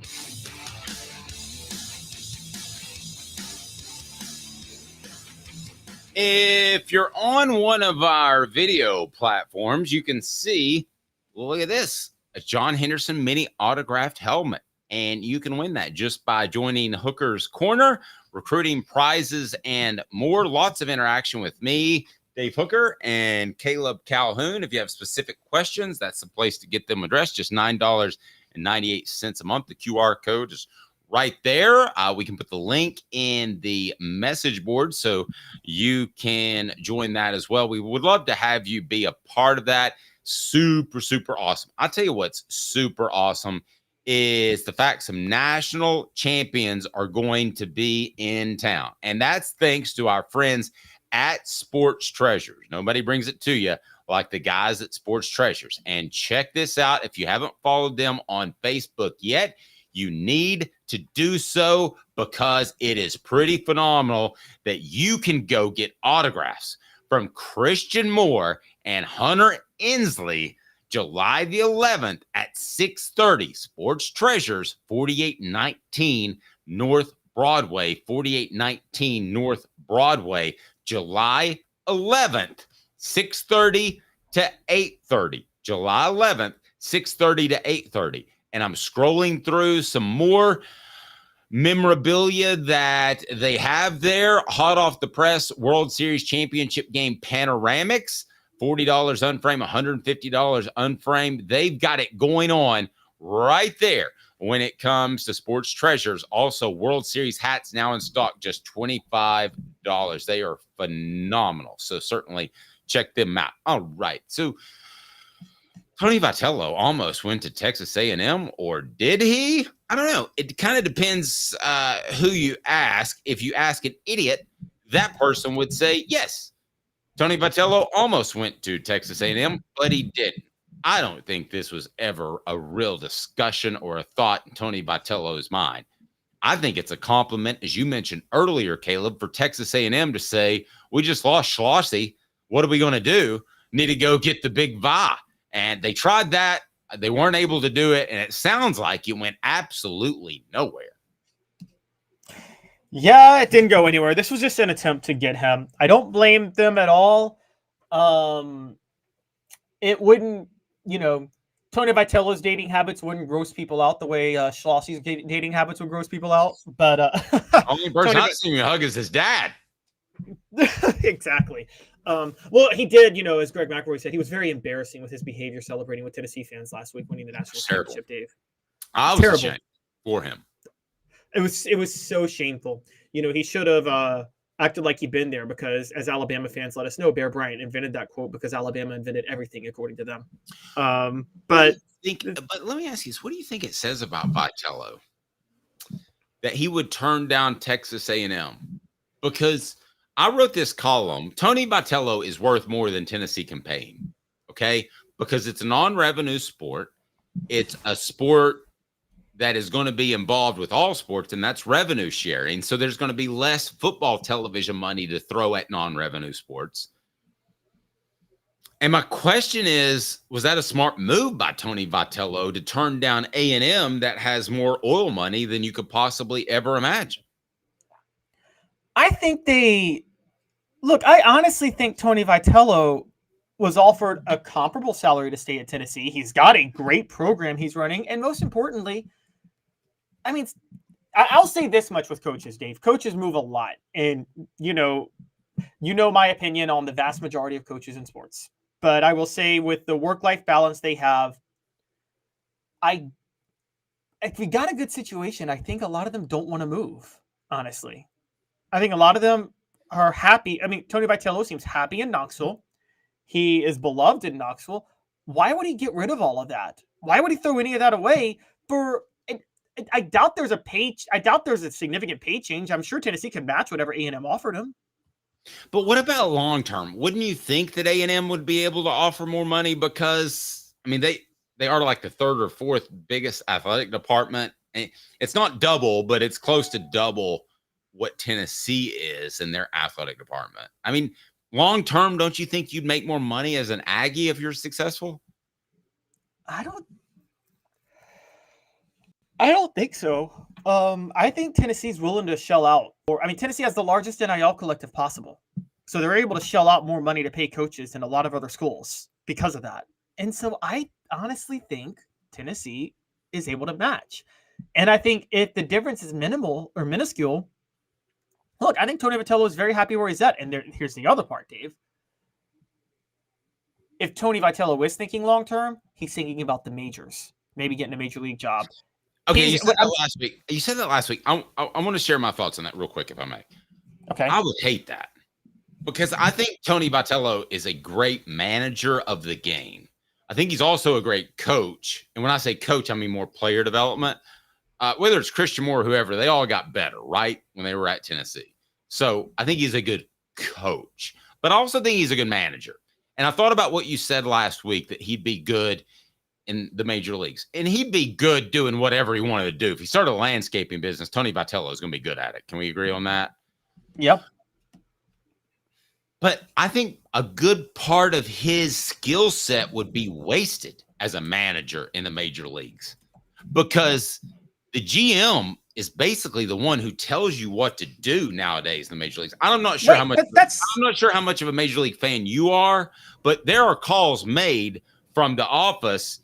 If you're on one of our video platforms, you can see, well, look at this, a John Henderson mini autographed helmet. And you can win that just by joining Hooker's Corner, recruiting prizes, and more. Lots of interaction with me, Dave Hooker, and Caleb Calhoun. If you have specific questions, that's the place to get them addressed. Just $9.98 a month. The QR code is right there. We can put the link in the message board so you can join that as well. We would love to have you be a part of that. Super, super awesome. I'll tell you what's super awesome is the fact some national champions are going to be in town. And that's thanks to our friends at Sports Treasures. Nobody brings it to you like the guys at Sports Treasures. And check this out. If you haven't followed them on Facebook yet, you need to do so because it is pretty phenomenal that you can go get autographs from Christian Moore and Hunter Inslee July the 11th at 6:30. Sports Treasures, 4819 North Broadway, 4819 North Broadway, July 11th, 6:30 to 8:30. July 11th, 6:30 to 8:30. And I'm scrolling through some more memorabilia that they have there. Hot off the press, World Series Championship Game panoramics, $40 unframed, $150 unframed. They've got it going on right there when it comes to Sports Treasures. Also, World Series hats now in stock, just $25. They are phenomenal. So certainly check them out. All right. So Tony Vitello almost went to Texas A&M, or did he? I don't know. It kind of depends who you ask. If you ask an idiot, that person would say, yes, Tony Vitello almost went to Texas A&M, but he didn't. I don't think this was ever a real discussion or a thought in Tony Vitello's mind. I think it's a compliment, as you mentioned earlier, Caleb, for Texas A&M to say, we just lost Schlossy. What are we going to do? Need to go get the big Va. And they tried that. They weren't able to do it. And it sounds like it went absolutely nowhere. Yeah, it didn't go anywhere. This was just an attempt to get him. I don't blame them at all. It wouldn't, Tony Vitello's dating habits wouldn't gross people out the way Schlossy's dating habits would gross people out. But only person I've seen you hug is his dad. Exactly. Well, he did, as Greg McElroy said, he was very embarrassing with his behavior celebrating with Tennessee fans last week winning the national championship, Dave. I was ashamed for him. It was so shameful. He should have acted like he'd been there because, as Alabama fans let us know, Bear Bryant invented that quote because Alabama invented everything, according to them. But let me ask you this: what do you think it says about Vitello that he would turn down Texas A&M? Because I wrote this column. Tony Vitello is worth more than Tennessee can pay him. Okay, because it's a non-revenue sport. It's a sport that is going to be involved with all sports, and that's revenue sharing. So there's going to be less football television money to throw at non-revenue sports. And my question is, was that a smart move by Tony Vitello to turn down A&M that has more oil money than you could possibly ever imagine? I think I honestly think Tony Vitello was offered a comparable salary to stay at Tennessee. He's got a great program he's running. And most importantly, I mean, I'll say this much with coaches, Dave. Coaches move a lot. And, you know my opinion on the vast majority of coaches in sports. But I will say with the work-life balance they have, if we got a good situation, I think a lot of them don't want to move, honestly. I think a lot of them are happy. I mean, Tony Vitello seems happy in Knoxville. He is beloved in Knoxville. Why would he get rid of all of that? Why would he throw any of that away for... I doubt there's a significant pay change. I'm sure Tennessee can match whatever A&M offered him. But what about long term? Wouldn't you think that A&M would be able to offer more money? Because I mean, they are like the third or fourth biggest athletic department. And it's not double, but it's close to double what Tennessee is in their athletic department. I mean, long term, don't you think you'd make more money as an Aggie if you're successful? I don't think so. I think Tennessee's willing to shell out. Tennessee has the largest NIL collective possible. So they're able to shell out more money to pay coaches than a lot of other schools because of that. And so I honestly think Tennessee is able to match. And I think if the difference is minimal or minuscule, look, I think Tony Vitello is very happy where he's at. And here's the other part, Dave. If Tony Vitello is thinking long-term, he's thinking about the majors, maybe getting a major league job. Okay, you said that last week. I want to share my thoughts on that real quick, if I may. Okay. I would hate that because I think Tony Vitello is a great manager of the game. I think he's also a great coach. And when I say coach, I mean more player development. Whether it's Christian Moore or whoever, they all got better, right, when they were at Tennessee. So I think he's a good coach. But I also think he's a good manager. And I thought about what you said last week, that he'd be good in the major leagues. And he'd be good doing whatever he wanted to do. If he started a landscaping business, Tony Vitello is going to be good at it. Can we agree on that? Yep. But I think a good part of his skill set would be wasted as a manager in the major leagues, because the GM is basically the one who tells you what to do nowadays in the major leagues. I'm not sure I'm not sure how much of a major league fan you are, but there are calls made from the office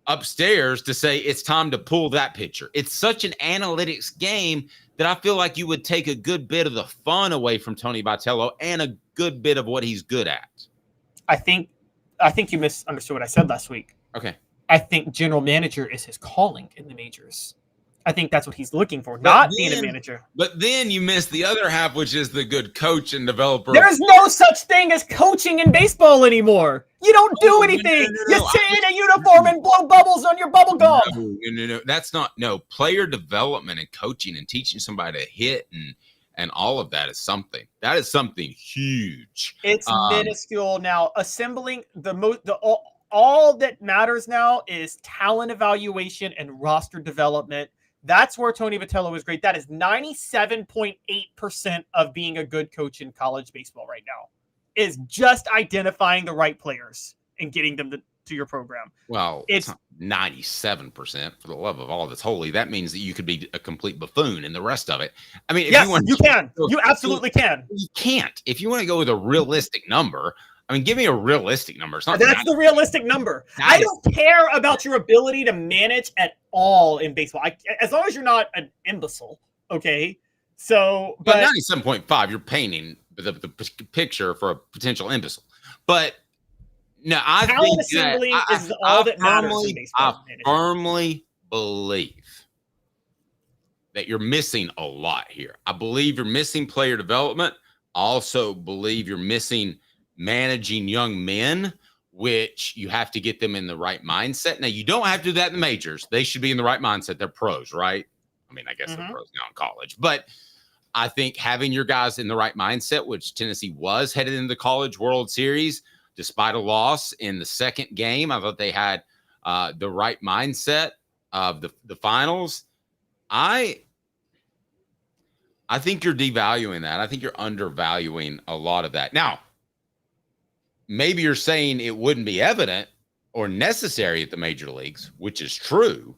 upstairs to say it's time to pull that pitcher. It's such an analytics game that I feel like you would take a good bit of the fun away from Tony Vitello and a good bit of what he's good at. I think you misunderstood what I said last week. Okay. I think general manager is his calling in the majors. I think that's what he's looking for, not being a manager. But then you miss the other half, which is the good coach and developer. There's no such thing as coaching in baseball anymore. You don't do anything. You sit in a uniform and blow bubbles on your bubble gum. No. That's not player development and coaching and teaching somebody to hit and all of that is something. That is something huge. It's minuscule now. Assembling all that matters now is talent evaluation and roster development. That's where Tony Vitello is great. That is 97.8% of being a good coach in college baseball right now, is just identifying the right players and getting them to your program. Well, it's not 97%, for the love of all that's holy. That means that you could be a complete buffoon in the rest of it. I mean, yes, you can. You absolutely can. You can't. If you want to go with a realistic number, I mean, give me a realistic number. It's not That's the realistic number. I don't care about your ability to manage at all in baseball. As long as you're not an imbecile, okay? So, but 97.5, you're painting the picture for a potential imbecile. But no, I think assembly is all that matters in baseball. I firmly believe that you're missing a lot here. I believe you're missing player development. also believe you're missing managing young men, which you have to get them in the right mindset. Now, you don't have to do that in the majors. They should be in the right mindset. They're pros, right? I mean, I guess they're pros now in college. But I think having your guys in the right mindset, which Tennessee was headed into the College World Series, despite a loss in the second game, I thought they had the right mindset of the finals. I think you're devaluing that. I think you're undervaluing a lot of that. Now, maybe you're saying it wouldn't be evident or necessary at the major leagues, which is true,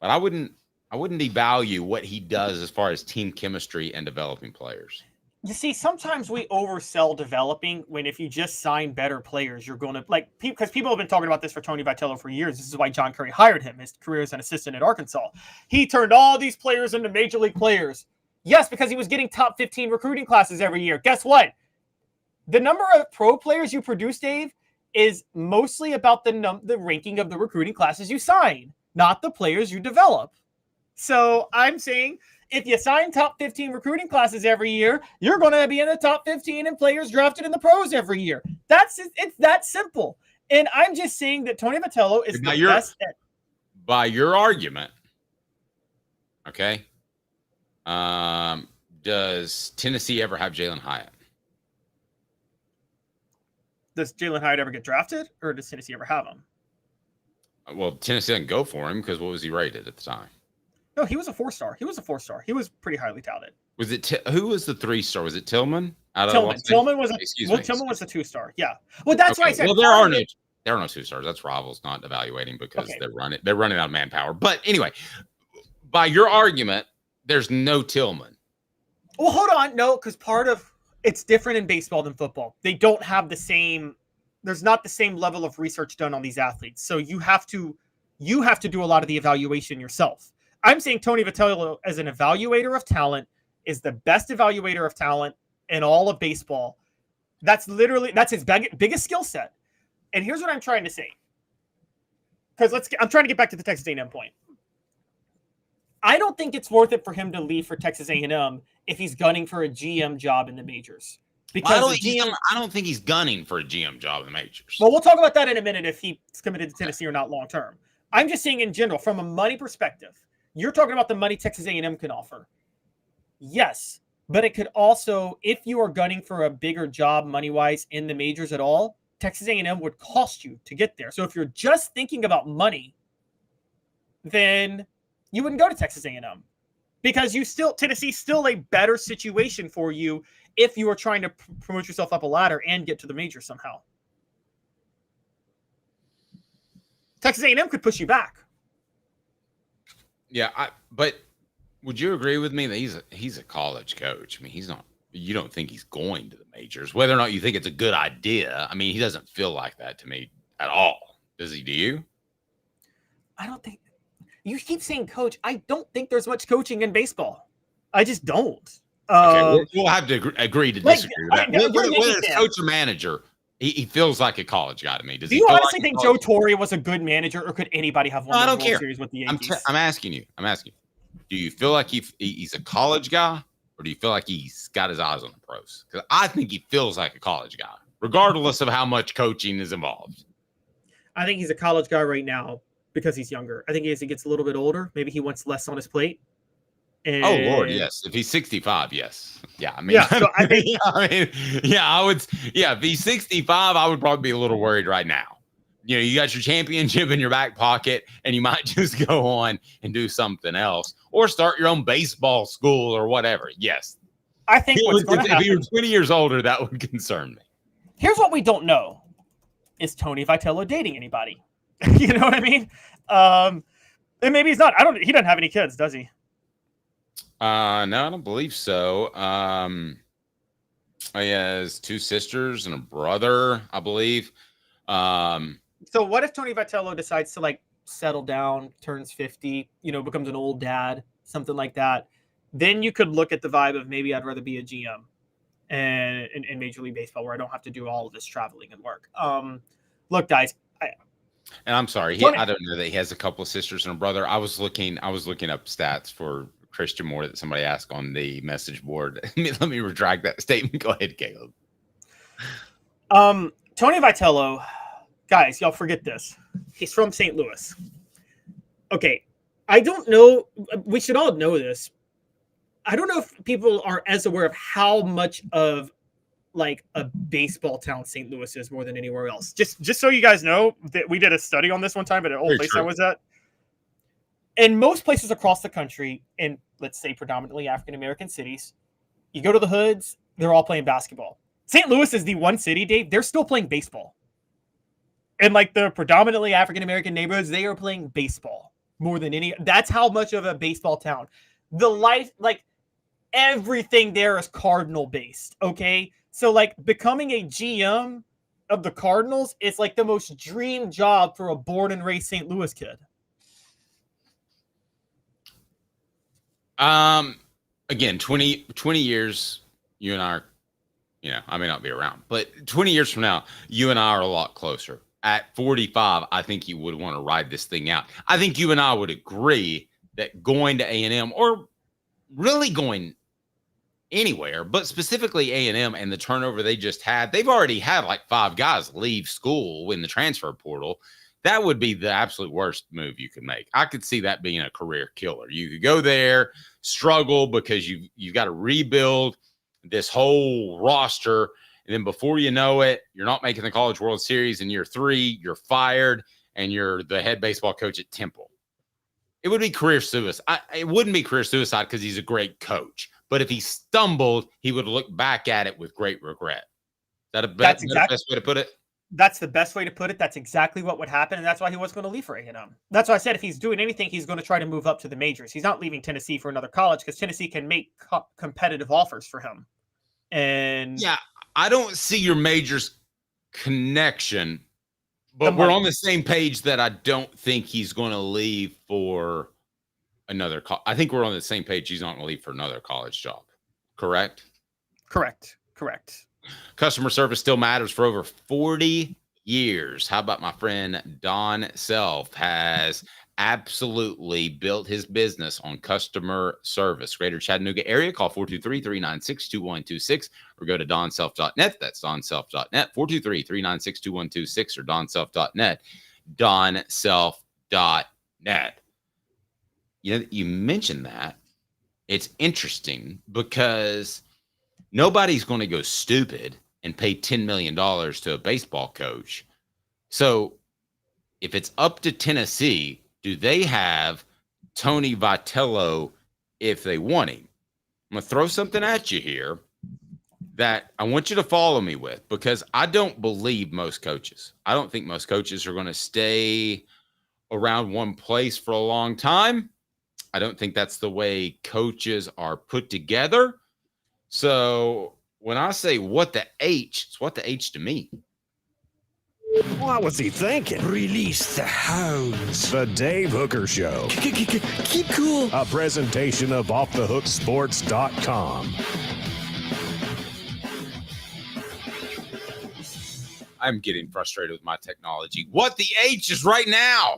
but I wouldn't devalue what he does as far as team chemistry and developing players. You see, sometimes we oversell developing when if you just sign better players, you're going to because people have been talking about this for Tony Vitello for years. This is why John Curry hired him. His career as an assistant at Arkansas. He turned all these players into major league players. Yes, because he was getting top 15 recruiting classes every year. Guess what? The number of pro players you produce, Dave, is mostly about the ranking of the recruiting classes you sign, not the players you develop. So I'm saying if you sign top 15 recruiting classes every year, you're going to be in the top 15 in players drafted in the pros every year. It's that simple. And I'm just saying that Tony Vitello is the best at. By your argument, okay, does Tennessee ever have Jalen Hyatt? Does Jalen Hyatt ever get drafted, or does Tennessee ever have him? Well, Tennessee didn't go for him because what was he rated at the time? No, he was a 4-star. He was pretty highly touted. Was it who was the 3-star? Was it Tillman? Tillman was Tillman was the 2-star. Yeah. Well, that's why I said. Well, there are no 2-stars. That's Rivals not evaluating because they're running out of manpower. But anyway, by your argument, there's no Tillman. Well, hold on. No, because it's different in baseball than football. They don't have the same. There's not the same level of research done on these athletes. So you have to do a lot of the evaluation yourself. I'm saying Tony Vitello, as an evaluator of talent, is the best evaluator of talent in all of baseball. That's his biggest skill set. And here's what I'm trying to say. Because I'm trying to get back to the Texas A&M point. I don't think it's worth it for him to leave for Texas A&M if he's gunning for a GM job in the majors. Because I don't think he's gunning for a GM job in the majors. Well, we'll talk about that in a minute if he's committed to Tennessee or not long term. I'm just saying in general, from a money perspective, you're talking about the money Texas A&M can offer. Yes, but it could also, if you are gunning for a bigger job money-wise in the majors at all, Texas A&M would cost you to get there. So if you're just thinking about money, then you wouldn't go to Texas A&M because Tennessee's still a better situation for you if you are trying to promote yourself up a ladder and get to the major somehow. Texas A&M could push you back. Yeah, but would you agree with me that he's a college coach? I mean, he's not. You don't think he's going to the majors, whether or not you think it's a good idea. I mean, he doesn't feel like that to me at all. Does he? Do you? I don't think. You keep saying coach. I don't think there's much coaching in baseball. I just don't. Okay, we'll have to agree to disagree with that. Whether it's coach or manager, he feels like a college guy to me. Do you honestly think Joe Torre was a good manager, or could anybody have won the World Series with the Yankees? I'm asking you. Do you feel like he's a college guy, or do you feel like he's got his eyes on the pros? Because I think he feels like a college guy, regardless of how much coaching is involved. I think he's a college guy right now because he's younger. I think as he gets a little bit older, maybe he wants less on his plate. And oh Lord, yes. If he's 65, yes. Yeah, I mean, yeah. So I think, I would. Yeah, if he's 65, I would probably be a little worried right now. You know, you got your championship in your back pocket, and you might just go on and do something else, or start your own baseball school or whatever. Yes, I think if you're 20 years older, that would concern me. Here's what we don't know: is Tony Vitello dating anybody? You know what I mean? And maybe he's not. He doesn't have any kids, does he? No, I don't believe so. He has 2 sisters and a brother, I believe. So what if Tony Vitello decides to settle down, turns 50, becomes an old dad, something like that? Then you could look at the vibe of maybe I'd rather be a GM in Major League Baseball where I don't have to do all of this traveling and work. Look, guys. And I'm sorry, I don't know that he has a couple of sisters and a brother. I was looking up stats for Christian Moore that somebody asked on the message board. Let me retract that statement. Go ahead, Caleb. Tony Vitello, guys, y'all forget this. He's from St. Louis. Okay, I don't know. We should all know this. I don't know if people are as aware of how much of like a baseball town St. Louis is more than anywhere else. Just so you guys know that we did a study on this one time at an old place I was at. In most places across the country, in let's say predominantly African-American cities, you go to the hoods, they're all playing basketball. St. Louis is the one city, Dave, they're still playing baseball. And like the predominantly African-American neighborhoods, they are playing baseball more than any. That's how much of a baseball town. The life, like everything there is Cardinal based. Okay. So like becoming a GM of the Cardinals is like the most dream job for a born and raised St. Louis kid. Again, 20 years, you and I are, I may not be around, but 20 years from now, you and I are a lot closer. At 45, I think you would want to ride this thing out. I think you and I would agree that going to A&M, or really going anywhere, but specifically A&M and the turnover they just had, they've already had like 5 guys leave school in the transfer portal. That would be the absolute worst move you could make. I could see that being a career killer. You could go there, struggle because you've got to rebuild this whole roster, and then before you know it, you're not making the College World Series in year 3, you're fired, and you're the head baseball coach at Temple. It would be career suicide. It wouldn't be career suicide because he's a great coach. But if he stumbled, he would look back at it with great regret. Is that the best way to put it? That's the best way to put it. That's exactly what would happen, and that's why he wasn't going to leave for A&M. That's why I said if he's doing anything, he's going to try to move up to the majors. He's not leaving Tennessee for another college because Tennessee can make competitive offers for him. And yeah, I don't see your majors connection, but we're on the same page that I don't think he's going to leave for another. I think we're on the same page. He's not going to leave for another college job. Correct? Correct. Customer service still matters for over 40 years. How about my friend Don Self has absolutely built his business on customer service. Greater Chattanooga area, call 423-396-2126 or go to donself.net. That's donself.net, 423-396-2126 or donself.net, donself.net. You mentioned that. It's interesting because nobody's going to go stupid and pay $10 million to a baseball coach. So if it's up to Tennessee, do they have Tony Vitello if they want him? I'm going to throw something at you here that I want you to follow me with, because I don't believe most coaches. I don't think most coaches are going to stay around one place for a long time. I don't think that's the way coaches are put together. So when I say what the H, it's what the H to me. What was he thinking? Release the hounds. The Dave Hooker Show. Keep cool. A presentation of OffTheHookSports.com. I'm getting frustrated with my technology. What the H is right now?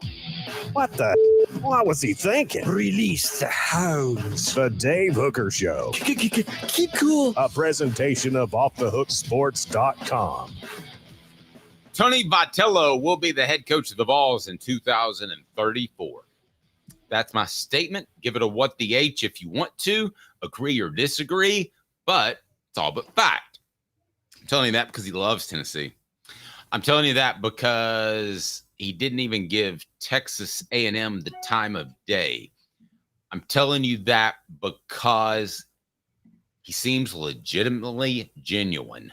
What was he thinking? Release the hounds. The Dave Hooker Show. Keep cool. A presentation of OffTheHookSports.com. Tony Vitello will be the head coach of the Vols in 2034. That's my statement. Give it a what the H if you want to. Agree or disagree, but it's all but fact. I'm telling you that because he loves Tennessee. I'm telling you that because he didn't even give Texas A&M the time of day. I'm telling you that because he seems legitimately genuine.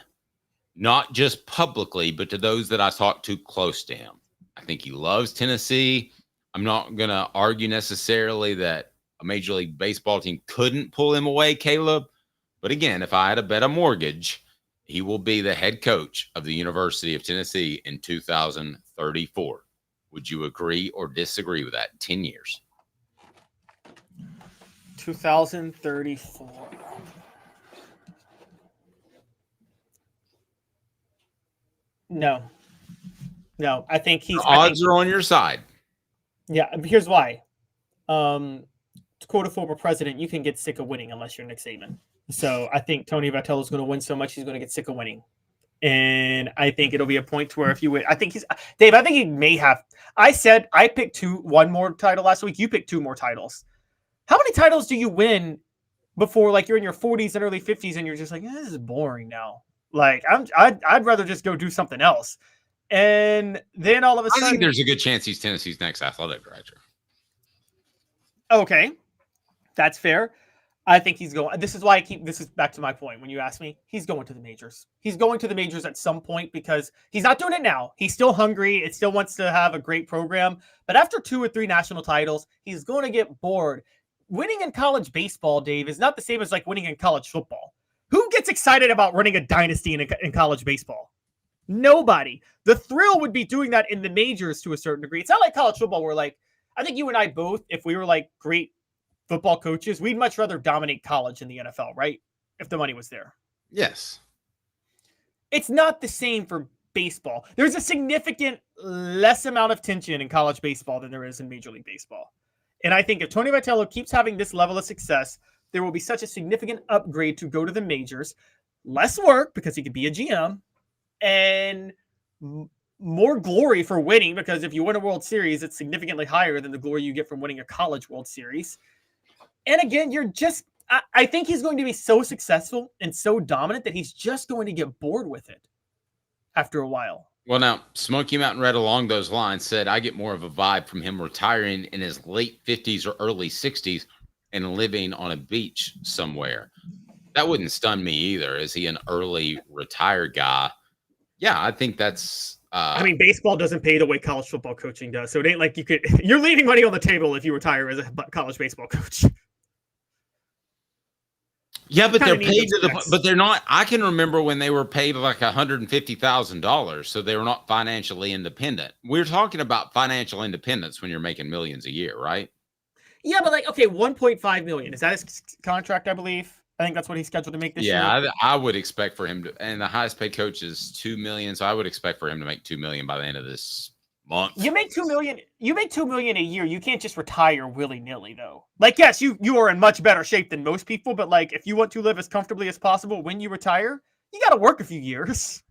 Not just publicly, but to those that I talk to close to him. I think he loves Tennessee. I'm not going to argue necessarily that a Major League Baseball team couldn't pull him away, Caleb. But again, if I had to bet a mortgage, he will be the head coach of the University of Tennessee in 2034. Would you agree or disagree with that? 10 years. 2034. No, I think odds are on your side. Yeah, here's why. quote a former president, you can get sick of winning unless you're Nick Saban. So I think Tony Vitello is going to win so much he's going to get sick of winning. And I think it'll be a point to where if you win, I think he may have. I said I picked one more title last week. You picked 2 more titles. How many titles do you win before like you're in your 40s and early 50s and you're just like, this is boring now. Like I'd rather just go do something else. And then all of a sudden, I think there's a good chance he's Tennessee's next athletic director. Okay, that's fair. I think he's going. This is why this is back to my point when you asked me. He's going to the majors. He's going to the majors at some point because he's not doing it now. He's still hungry. It still wants to have a great program. But after 2 or 3 national titles, he's going to get bored. Winning in college baseball, Dave, is not the same as like winning in college football. Who gets excited about running a dynasty in college baseball? Nobody. The thrill would be doing that in the majors to a certain degree. It's not like college football where like, I think you and I both, if we were like great football coaches, we'd much rather dominate college in the NFL, right? If the money was there. Yes. It's not the same for baseball. There's a significant less amount of tension in college baseball than there is in Major League Baseball. And I think if Tony Vitello keeps having this level of success, there will be such a significant upgrade to go to the majors. Less work because he could be a GM, and more glory for winning because if you win a World Series, it's significantly higher than the glory you get from winning a college World Series. And again, I think he's going to be so successful and so dominant that he's just going to get bored with it after a while. Well, now, Smoky Mountain Red along those lines said, I get more of a vibe from him retiring in his late 50s or early 60s and living on a beach somewhere. That wouldn't stun me either. Is he an early retired guy? Yeah, I think that's... I mean, baseball doesn't pay the way college football coaching does. So it ain't like you're leaving money on the table if you retire as a college baseball coach. Yeah, but they're paid but they're not. I can remember when they were paid like $150,000, so they were not financially independent. We're talking about financial independence when you're making millions a year, right? Yeah, but like, okay, $1.5 million. Is that his contract, I believe? I think that's what he's scheduled to make this year. Yeah, I would expect for him to, and the highest paid coach is $2 million, so I would expect for him to make $2 million by the end of this month. You make $2 million. You make $2 million a year. You can't just retire willy-nilly, though. Like, yes, you are in much better shape than most people, but like, if you want to live as comfortably as possible when you retire, you got to work a few years.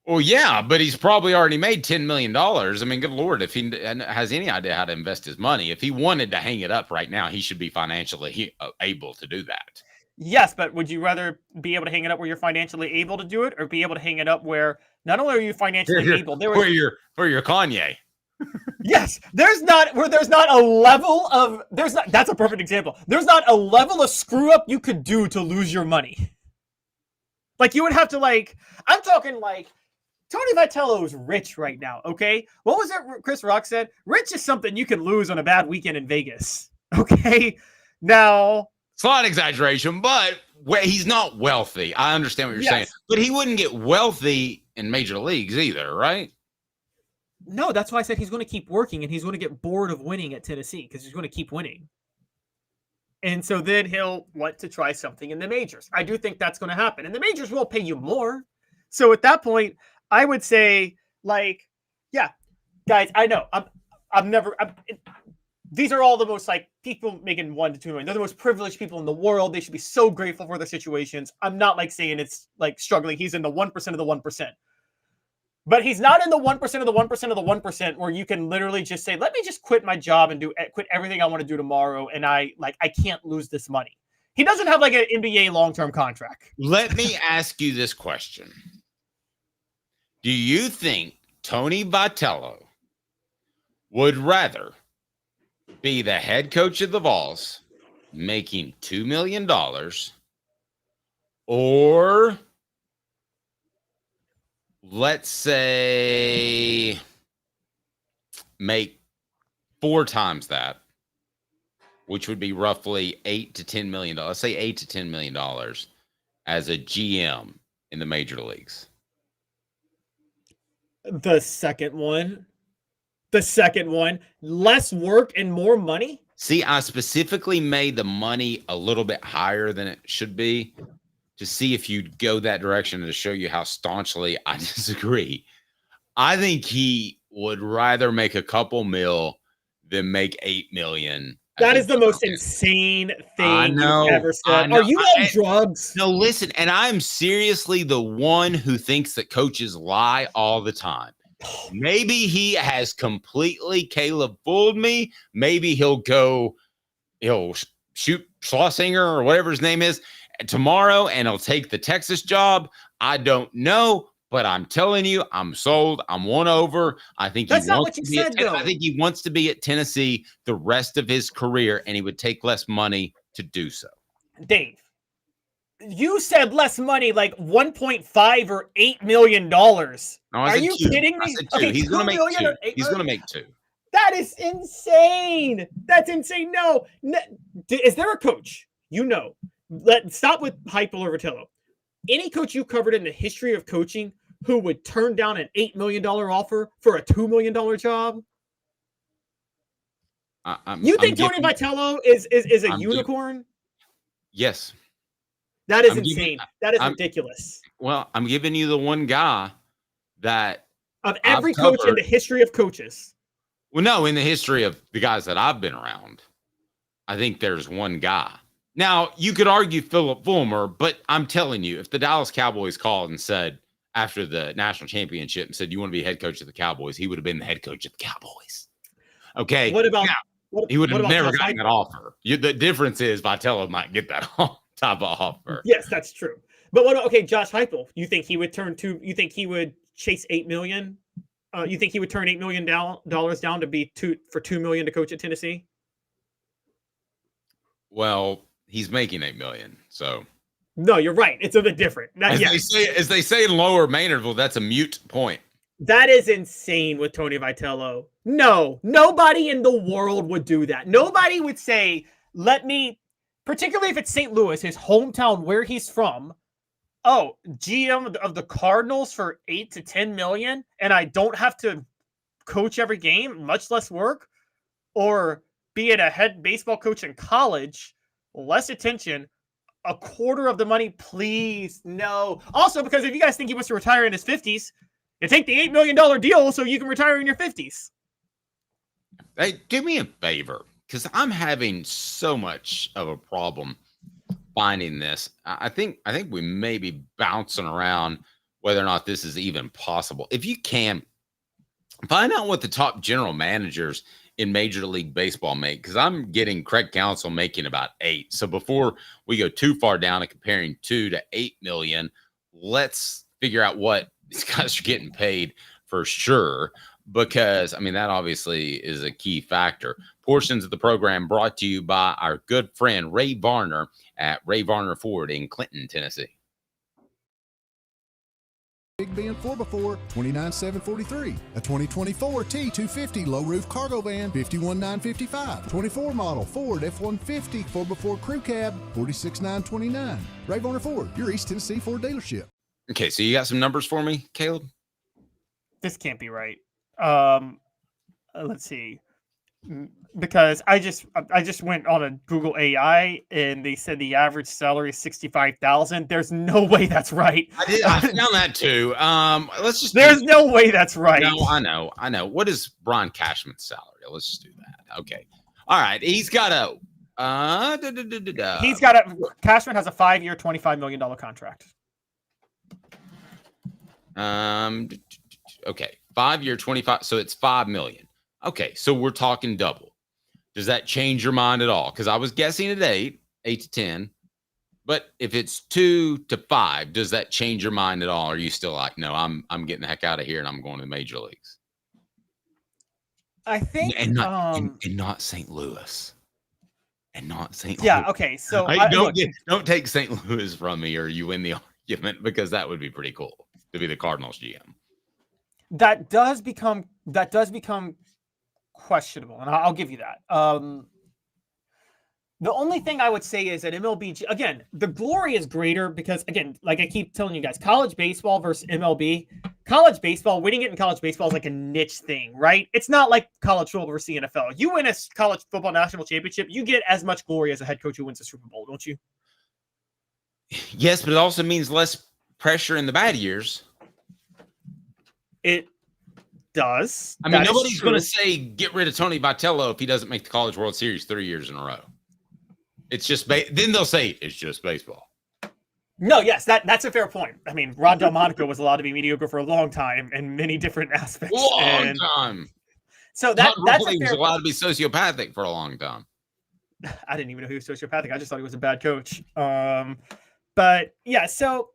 Well, yeah, but he's probably already made $10 million. I mean, good Lord, if he has any idea how to invest his money, if he wanted to hang it up right now, he should be financially able to do that. Yes, but would you rather be able to hang it up where you're financially able to do it, or be able to hang it up where not only are you financially able, for your Kanye? Yes, that's a perfect example. There's not a level of screw up you could do to lose your money. Like you would have to I'm talking like Tony Vitello is rich right now. Okay, what was it? Chris Rock said, "Rich is something you can lose on a bad weekend in Vegas." Okay, now. Slight exaggeration, but he's not wealthy. I understand what you're saying, but he wouldn't get wealthy in major leagues either, right? No, that's why I said he's going to keep working and he's going to get bored of winning at Tennessee because he's going to keep winning. And so then he'll want to try something in the majors. I do think that's going to happen. And the majors will pay you more. So at that point, I would say, yeah, guys, I know. These are all the most people making $1 to $2 million. They're the most privileged people in the world. They should be so grateful for their situations. I'm not saying it's struggling. He's in the 1% of the 1%. But he's not in the 1% of the 1% of the 1% where you can literally just say, let me just quit my job and quit everything I want to do tomorrow. And I can't lose this money. He doesn't have an NBA long-term contract. Let me ask you this question. Do you think Tony Vitello would rather be the head coach of the Vols making $2 million or let's say make 4 times that, which would be roughly $8 to $10 million. Let's say $8 to $10 million as a GM in the major leagues. The second one, less work and more money. See, I specifically made the money a little bit higher than it should be to see if you'd go that direction and to show you how staunchly I disagree. I think he would rather make a couple mil than make $8 million That is the most insane thing you've ever said. Know. Are you on drugs? No, listen, and I'm seriously the one who thinks that coaches lie all the time. Maybe he has completely Caleb fooled me. Maybe he'll shoot Schlossnagle or whatever his name is tomorrow and he'll take the Texas job. I don't know. But I'm telling you, I'm sold. I'm won over. I think that's not what you said, though. I think he wants to be at Tennessee the rest of his career, and he would take less money to do so. Dave, you said less money, like $1.5 or $8 million. No, are you kidding me? I said two. Okay, he's going to make two. He's going to make two. That is insane. That's insane. No, is there a coach? Let's stop with Heupel or Vitello. Any coach you covered in the history of coaching who would turn down an $8 million offer for a $2 million job? You think Tony Vitello is a unicorn? Yes. That is insane. That is ridiculous. Well, I'm giving you the one guy that of every coach in the history of coaches. Well, no, in the history of the guys that I've been around, I think there's one guy. Now, you could argue Philip Fulmer, but I'm telling you, if the Dallas Cowboys called and said after the national championship and said, you want to be head coach of the Cowboys, he would have been the head coach of the Cowboys. Okay. What about he would have never gotten that offer. The difference is Vitello might get that type of offer. Yes, that's true. But Josh Heupel, you think he would chase $8 million? You think he would turn $8 million down to be for $2 million to coach at Tennessee? Well, he's making $8 million, so no, you're right. It's a bit different. As they say in Lower Maynardville, that's a mute point. That is insane with Tony Vitello. No, nobody in the world would do that. Nobody would say, particularly if it's St. Louis, his hometown where he's from. Oh, GM of the Cardinals for $8 to $10 million, and I don't have to coach every game, much less work, or be a head baseball coach in college, less attention, a quarter of the money, please, no. Also, because if you guys think he wants to retire in his 50s, you take the $8 million deal so you can retire in your 50s. Hey, do me a favor, because I'm having so much of a problem finding this. I think we may be bouncing around whether or not this is even possible. If you can, find out what the top general managers in Major League Baseball make, because I'm getting Craig Counsell making about $8. So before we go too far down and comparing $2 to $8 million, let's figure out what these guys are getting paid for sure, because I mean that obviously is a key factor. Portions of the program brought to you by our good friend Ray Varner at Ray Varner Ford in Clinton, Tennessee. Big Ben 4x4, $29,743. A 2024 T250 low roof cargo van, $51,955. 24 model Ford F-150 4x4 crew cab, $46,929. Ray Varner Ford, your East Tennessee Ford dealership. Okay, so you got some numbers for me, Caleb? This can't be right. Let's see. Because I just went on a Google AI and they said the average salary is $65,000. There's no way that's right. I found that too. There's no way that's right. No, I know. What is Brian Cashman's salary? Let's just do that. Okay. All right. He's got a Cashman has a 5-year, $25 million contract. Okay. 5-year, 25. So it's $5 million. Okay, so we're talking double. Does that change your mind at all? Because I was guessing at 8 to 10. But if it's 2 to 5, does that change your mind at all? Or are you still like, no, I'm getting the heck out of here and I'm going to the major leagues? I think and not St. Louis. And not St. Louis. Yeah, okay. So don't take St. Louis from me or you win the argument, because that would be pretty cool to be the Cardinals GM. That does become questionable, and I'll give you that. The only thing I would say is that MLB, again, the glory is greater because, again, like I keep telling you guys, college baseball versus MLB. College baseball, winning it in college baseball is like a niche thing, right? It's not like college football versus the NFL. You win a college football national championship, you get as much glory as a head coach who wins a Super Bowl, don't you? Yes, but it also means less pressure in the bad years. does. I mean, That is nobody's true. going to say get rid of Tony Vitello if he doesn't make the College World Series 3 years in a row. It's just then they'll say it's just baseball. No, yes, that's a fair point. I mean, Ron Delmonico was allowed to be mediocre for a long time in many different aspects. Long time. So Todd that's Rowley a was fair allowed to be sociopathic for a long time. I didn't even know he was sociopathic. I just thought he was a bad coach. But yeah, so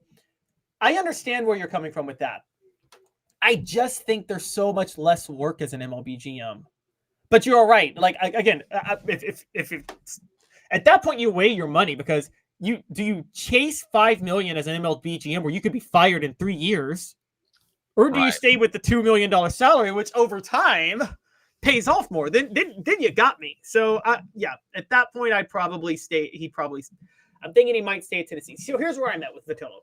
I understand where you're coming from with that. I just think there's so much less work as an MLB GM. But you're right. Like again, if at that point you weigh your money, because you chase $5 million as an MLB GM where you could be fired in 3 years, or do you stay with the $2 million salary, which over time pays off more? Then you got me. So yeah, at that point I'd probably stay. I'm thinking he might stay at Tennessee. So here's where I'm at with Vitello.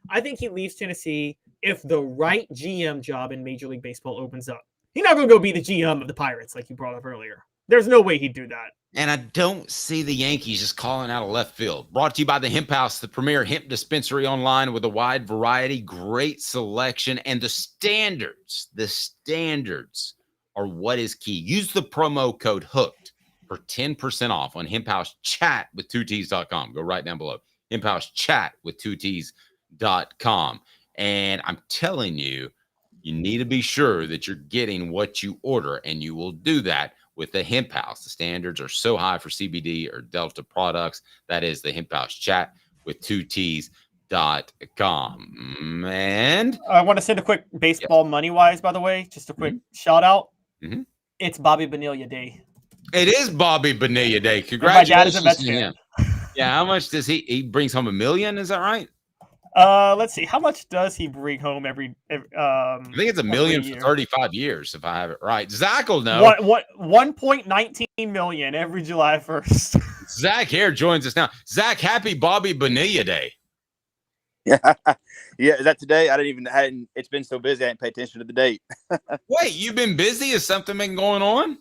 I think he leaves Tennessee if the right GM job in Major League Baseball opens up. He's not going to go be the GM of the Pirates like you brought up earlier. There's no way he'd do that. And I don't see the Yankees just calling out of left field. Brought to you by the Hemp House, the premier hemp dispensary online with a wide variety, great selection, and the standards. The standards are what is key. Use the promo code HOOKED for 10% off on Hemp House Chat with 2Ts.com. Go right down below. Hemp House Chat with 2Ts.com. And I'm telling you, you need to be sure that you're getting what you order, and you will do that with the Hemp House. The standards are so high for CBD or Delta products. That is the Hemp House Chat with 2Ts.com. And I want to send a quick baseball money-wise, by the way, just a quick shout-out. Mm-hmm. It's Bobby Bonilla Day. It is Bobby Bonilla Day. Congratulations my dad is a Mets to him. Yeah, how much does he brings home $1 million? Is that right? Let's see. How much does he bring home every I think it's $1 million for 35 years, if I have it right. Zach will know. 1.19 million every July 1st. Zach here joins us now. Zach, happy Bobby Bonilla Day. Yeah, is that today? hadn't. It's been so busy, I didn't pay attention to the date. Wait, you've been busy? Has something been going on?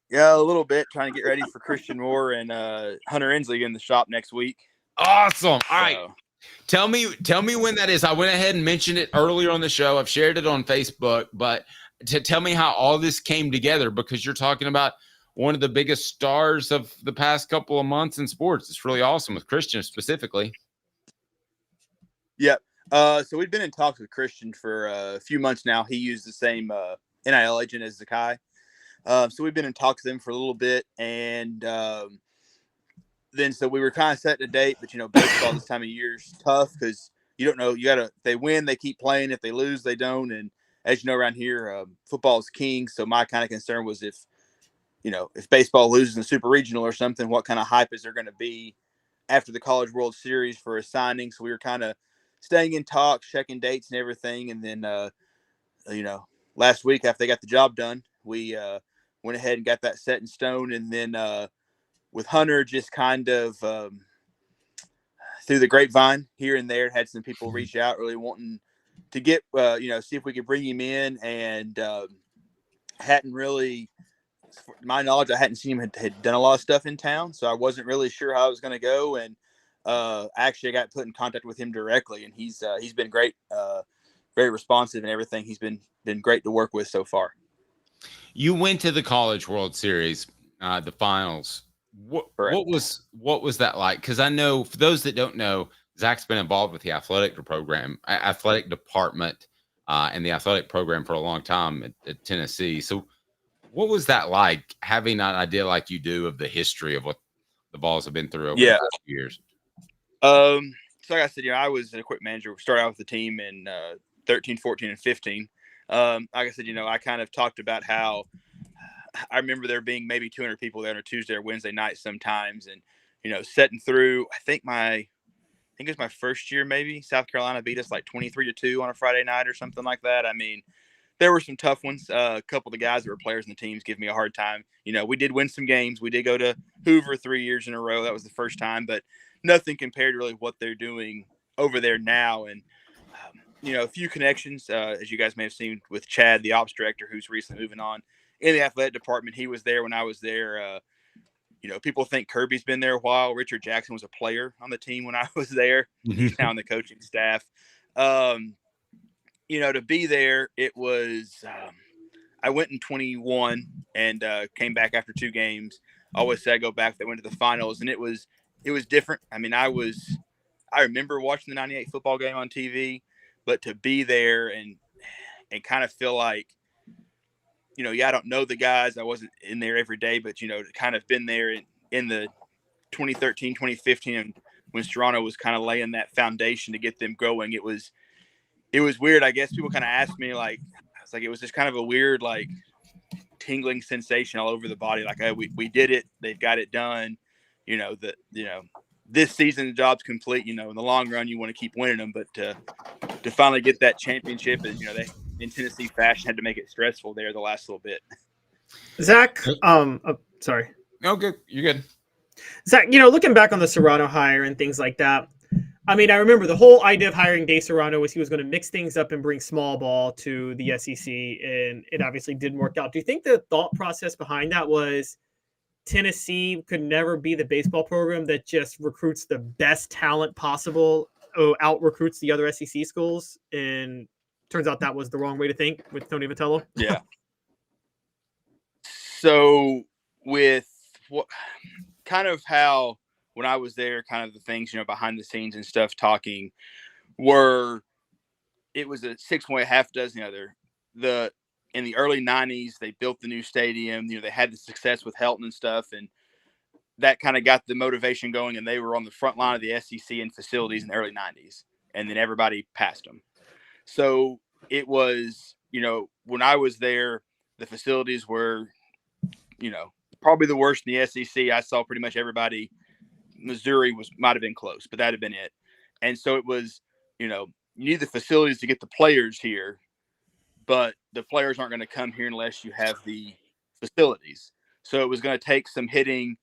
Yeah, a little bit. Trying to get ready for Christian Moore and Hunter Inslee in the shop next week. Awesome. All right. Tell me when that is. I went ahead and mentioned it earlier on the show. I've shared it on Facebook, but to tell me how all this came together, because you're talking about one of the biggest stars of the past couple of months in sports. It's really awesome with Christian specifically. Yep. So we've been in talks with Christian for a few months now. He used the same NIL agent as Zakai. So we've been in talks with him for a little bit, and then so we were kind of setting a date, but baseball this time of year is tough because you don't know. If they win, they keep playing. If they lose, they don't. And as you know, around here, football is king. So my kind of concern was if baseball loses in the Super Regional or something, what kind of hype is there going to be after the College World Series for a signing? So we were kind of staying in talks, checking dates and everything. And then, last week after they got the job done, we went ahead and got that set in stone. And then with Hunter, just kind of through the grapevine here and there, had some people reach out really wanting to get, see if we could bring him in, and hadn't really, to my knowledge, I hadn't seen him had done a lot of stuff in town, so I wasn't really sure how it was going to go. And actually, I got put in contact with him directly, and he's been great, very responsive and everything. He's been great to work with so far. You went to the College World Series, the finals. What was that like? Because I know, for those that don't know, Zach's been involved with the athletic department, and the athletic program for a long time at Tennessee. So what was that like, having an idea like you do of the history of what the Vols have been through over the past few years? So like I said, I was an equipment manager. We started out with the team in 13, 14, and 15. Like I said, I kind of talked about how I remember there being maybe 200 people there on a Tuesday or Wednesday night sometimes. And, setting through, I think it was my first year, maybe South Carolina beat us like 23-2 on a Friday night or something like that. I mean, there were some tough ones. A couple of the guys that were players in the teams give me a hard time. We did win some games. We did go to Hoover 3 years in a row. That was the first time, but nothing compared to really what they're doing over there now. And, a few connections, as you guys may have seen with Chad, the ops director, who's recently moving on in the athletic department. He was there when I was there. People think Kirby's been there a while. Richard Jackson was a player on the team when I was there. He's now on the coaching staff. to be there, it was. I went in 21 and came back after 2 games. I always say I go back. They went to the finals, and it was different. I mean, I remember watching the '98 football game on TV, but to be there and kind of feel like, I don't know the guys. I wasn't in there every day, but to kind of been there in the 2013, 2015, when Serrano was kind of laying that foundation to get them going. It was weird. I guess people kind of asked me, like, it's like it was just kind of a weird, like, tingling sensation all over the body. Like, oh, we did it. They've got it done. This season the job's complete. In the long run you want to keep winning them, but to finally get that championship, and they in Tennessee fashion had to make it stressful there the last little bit. Zach, sorry. Oh, good. You're good. Zach, looking back on the Serrano hire and things like that, I mean, I remember the whole idea of hiring Dave Serrano was he was going to mix things up and bring small ball to the SEC, and it obviously didn't work out. Do you think the thought process behind that was Tennessee could never be the baseball program that just recruits the best talent possible, out recruits the other SEC schools, and turns out that was the wrong way to think with Tony Vitello? Yeah. So with what kind of how when I was there, kind of the things, behind the scenes and stuff talking it was a 6-way, half dozen other. In the early 90s, they built the new stadium. They had the success with Helton and stuff, and that kind of got the motivation going, and they were on the front line of the SEC in facilities in the early 90s, and then everybody passed them. So it was, when I was there, the facilities were, probably the worst in the SEC. I saw pretty much everybody. Missouri might have been close, but that had been it. And so it was, you need the facilities to get the players here, but the players aren't going to come here unless you have the facilities. So it was going to take some hitting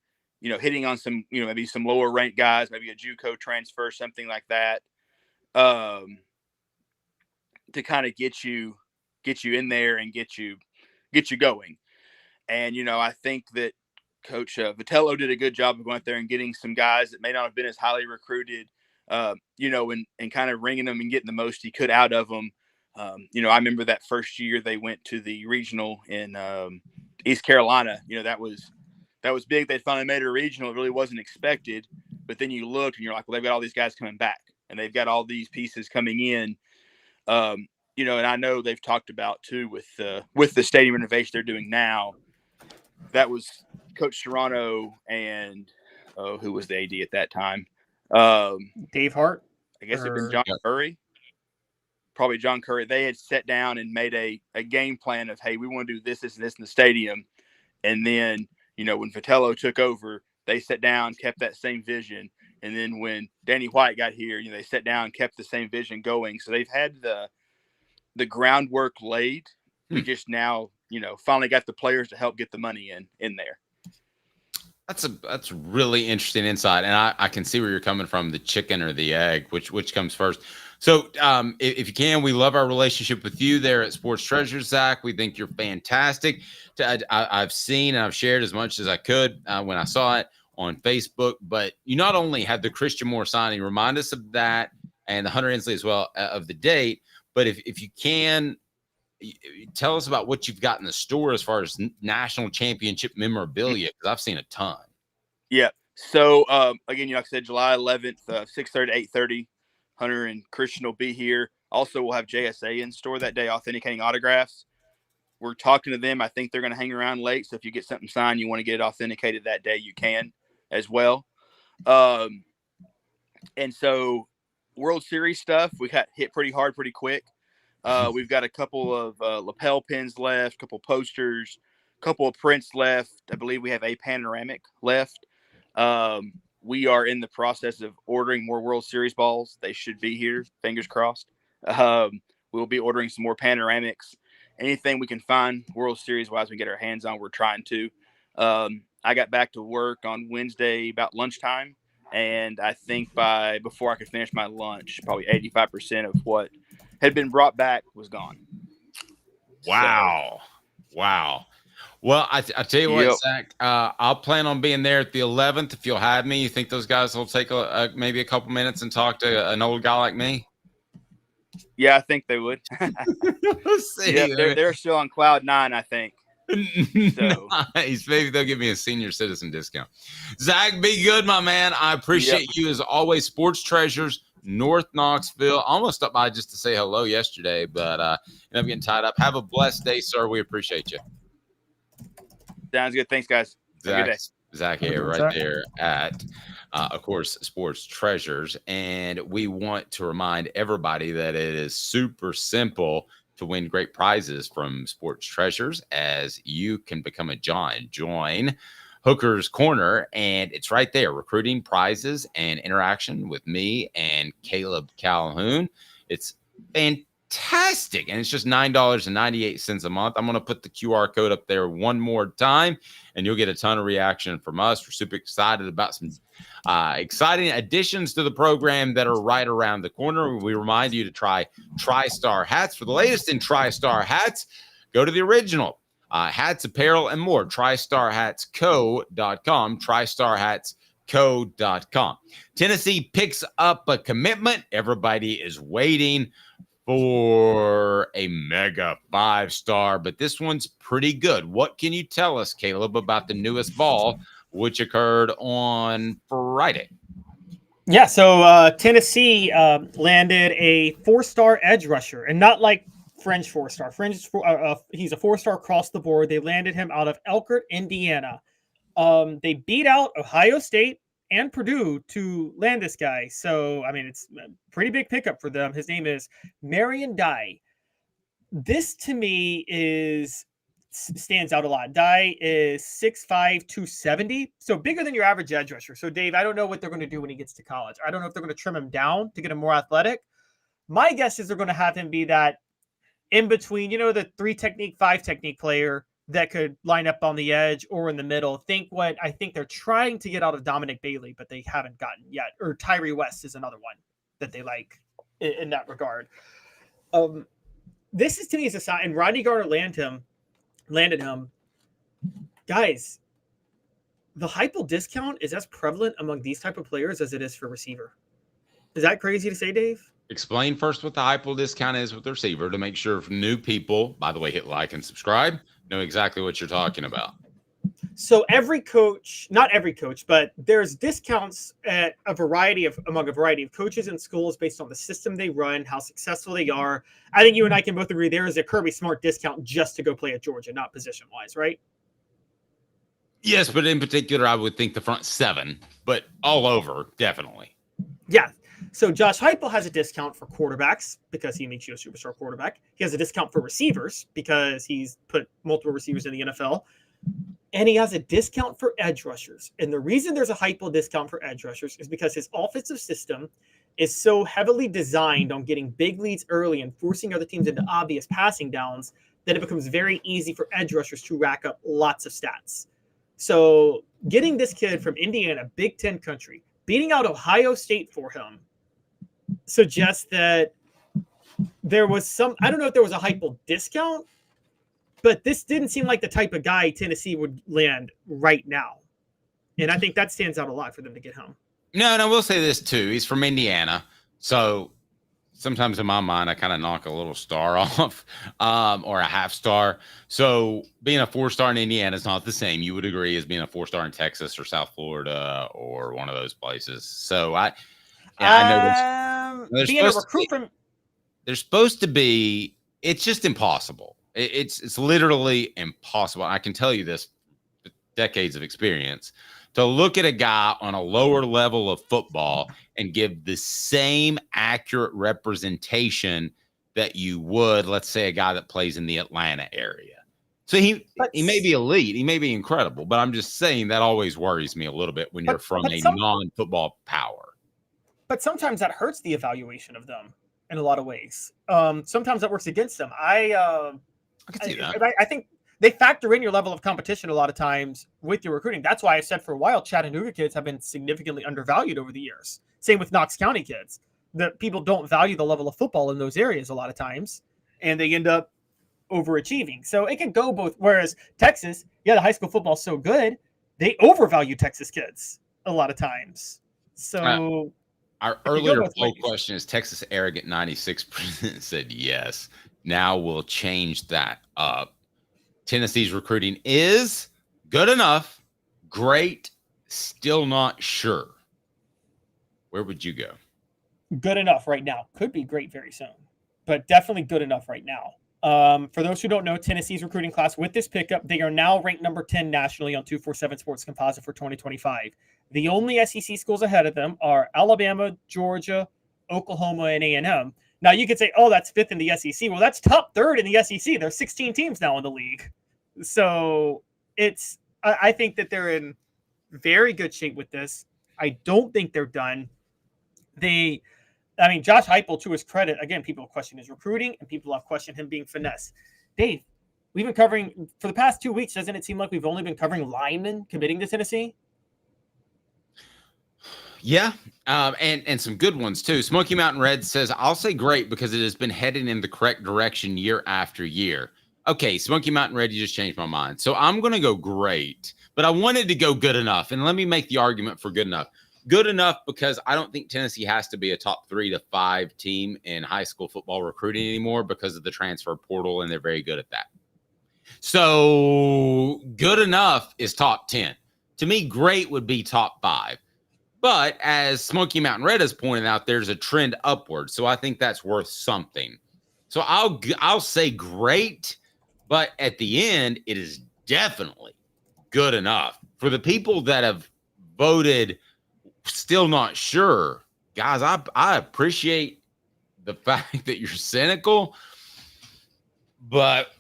on some, maybe some lower ranked guys, maybe a JUCO transfer, something like that, to kind of get you in there and get you going. And, I think that Coach Vitello did a good job of going out there and getting some guys that may not have been as highly recruited, and kind of ringing them and getting the most he could out of them. I remember that first year they went to the regional in East Carolina. That was big. They finally made a regional. It really wasn't expected. But then you look and you're like, well, they've got all these guys coming back, and they've got all these pieces coming in. And I know they've talked about too with the stadium renovation they're doing now. That was Coach Serrano and who was the AD at that time? Dave Hart. I guess it'd been John Curry. Probably John Curry. They had sat down and made a game plan of, hey, we want to do this, this, and this in the stadium. And then, when Vitello took over, they sat down, kept that same vision. And then when Danny White got here, they sat down, kept the same vision going. So they've had the groundwork laid. We just now, finally got the players to help get the money in there. That's really interesting insight, and I can see where you're coming from. The chicken or the egg, which comes first? So, if you can, we love our relationship with you there at Sports Treasures, Zach. We think you're fantastic. I've seen and I've shared as much as I could when I saw it on Facebook. But you not only had the Christian Moore signing, remind us of that, and the Hunter Inslee as well of the date. But if you can, tell us about what you've got in the store as far as national championship memorabilia, because I've seen a ton. Yeah. So, again, like I said, July 11th, 6:30 to 8:30, Hunter and Christian will be here. Also, we'll have JSA in store that day, authenticating autographs. We're talking to them. I think they're going to hang around late. So if you get something signed, you want to get it authenticated that day, you can as well. And so World Series stuff, we got hit pretty hard, pretty quick. We've got a couple of lapel pins left, a couple posters, a couple of prints left. I believe we have a panoramic left. We are in the process of ordering more World Series balls. They should be here, fingers crossed. We'll be ordering some more panoramics. Anything we can find World Series wise, we get our hands on, we're trying to. I got back to work on Wednesday about lunchtime, and I think before I could finish my lunch, probably 85% of what had been brought back was gone. Wow. So, wow. Well, I tell you what, Zach, I'll plan on being there at the 11th. If you'll have me, you think those guys will take maybe a couple minutes and talk to an old guy like me? Yeah, I think they would. See, Yeah, they're still on cloud 9, I think. So nice. Maybe they'll give me a senior citizen discount. Zach, be good, my man. I appreciate you as always. Sports Treasures, North Knoxville. Almost stopped by just to say hello yesterday, but ended up getting tied up. Have a blessed day, sir. We appreciate you. Sounds good. Thanks, guys. Have a good day. Zach here, right there at, of course, Sports Treasures. And we want to remind everybody that it is super simple to win great prizes from Sports Treasures, as you can become a join Hooker's Corner, and it's right there, recruiting, prizes, and interaction with me and Caleb Calhoun. It's fantastic, and it's just $9.98 a month. I'm going to put the QR code up there one more time, and you'll get a ton of reaction from us. We're super excited about some exciting additions to the program that are right around the corner. We remind you to try TriStar hats. For the latest in TriStar hats, go to the original hats, apparel, and more. TriStarHatsCo.com. TriStarHatsCo.com. Tennessee picks up a commitment. Everybody is waiting for a mega 5-star, but this one's pretty good. What can you tell us, Caleb, about the newest Vol, which occurred on Friday? Yeah, so Tennessee landed a 4-star edge rusher, and not like French 4-star. He's a 4-star across the board. They landed him out of Elkhart, Indiana. They beat out Ohio State and Purdue to land this guy. So, I mean, it's a pretty big pickup for them. His name is Marion Dye. This, to me, stands out a lot. Dye is 6'5", 270, so bigger than your average edge rusher. So, Dave, I don't know what they're going to do when he gets to college. I don't know if they're going to trim him down to get him more athletic. My guess is they're going to have him be that in between, the 3 technique, 5 technique player that could line up on the edge or in the middle. I think they're trying to get out of Dominic Bailey, but they haven't gotten yet. Or Tyree West is another one that they like in that regard. This is, to me, is a sign. And Rodney Garner landed him. Guys, the Heupel discount is as prevalent among these type of players as it is for receiver. Is that crazy to say, Dave? Explain first what the Heupel discount is with the receiver to make sure new people, by the way, hit like and subscribe, know exactly what you're talking about. So every coach, not every coach, but there's discounts at among a variety of coaches and schools based on the system they run, how successful they are. I think you and I can both agree there is a Kirby Smart discount just to go play at Georgia, not position-wise, right? Yes, but in particular, I would think the front 7, but all over, definitely. Yeah. So Josh Heupel has a discount for quarterbacks because he makes you a superstar quarterback. He has a discount for receivers because he's put multiple receivers in the NFL. And he has a discount for edge rushers. And the reason there's a Heupel discount for edge rushers is because his offensive system is so heavily designed on getting big leads early and forcing other teams into obvious passing downs that it becomes very easy for edge rushers to rack up lots of stats. So getting this kid from Indiana, Big Ten country, beating out Ohio State for him suggests that there was I don't know if there was a Heupel discount, but this didn't seem like the type of guy Tennessee would land right now. And I think that stands out a lot for them to get home. No, we'll say this too. He's from Indiana. So sometimes in my mind, I kind of knock a little star off or a half star. So being a 4-star in Indiana is not the same, you would agree, as being a 4-star in Texas or South Florida or one of those places. So I know being a recruit from there's supposed to be, it's just impossible. It's literally impossible. I can tell you this, decades of experience, to look at a guy on a lower level of football and give the same accurate representation that you would, let's say, a guy that plays in the Atlanta area. So he may be elite, he may be incredible, but I'm just saying that always worries me a little bit when you're from a non-football power. But sometimes that hurts the evaluation of them in a lot of ways. Sometimes that works against them. I can see that. I think they factor in your level of competition a lot of times with your recruiting. That's why I said for a while, Chattanooga kids have been significantly undervalued over the years. Same with Knox County kids. That people don't value the level of football in those areas a lot of times, and they end up overachieving. So it can go both. Whereas Texas, the high school football is so good, they overvalue Texas kids a lot of times. So Our earlier poll question is Texas arrogant 96% said yes. Now we'll change that up. Tennessee's recruiting is good enough, great, still not sure. Where would you go? Good enough right now. Could be great very soon, but definitely good enough right now. For those who don't know, Tennessee's recruiting class with this pickup, they are now ranked number 10 nationally on 247 Sports Composite for 2025. The only SEC schools ahead of them are Alabama, Georgia, Oklahoma, and A&M. Now you could say, oh, that's fifth in the SEC. Well, that's top third in the SEC. There's 16 teams now in the league. So I think that they're in very good shape with this. I don't think they're done. Josh Heupel, to his credit, again, people question his recruiting and people have questioned him being finesse. Dave, we've been covering for the past 2 weeks. Doesn't it seem like we've only been covering linemen committing to Tennessee? Yeah, and some good ones too. Smoky Mountain Red says, I'll say great because it has been heading in the correct direction year after year. Okay, Smoky Mountain Red, you just changed my mind. So I'm going to go great, but I wanted to go good enough. And let me make the argument for good enough. Good enough because I don't think Tennessee has to be a top 3 to 5 team in high school football recruiting anymore because of the transfer portal, and they're very good at that. So good enough is top 10. To me, great would be top 5. But as Smoky Mountain Red has pointed out, there's a trend upward. So I think that's worth something. So I'll say great, but at the end, it is definitely good enough. For the people that have voted still not sure, guys, I appreciate the fact that you're cynical, but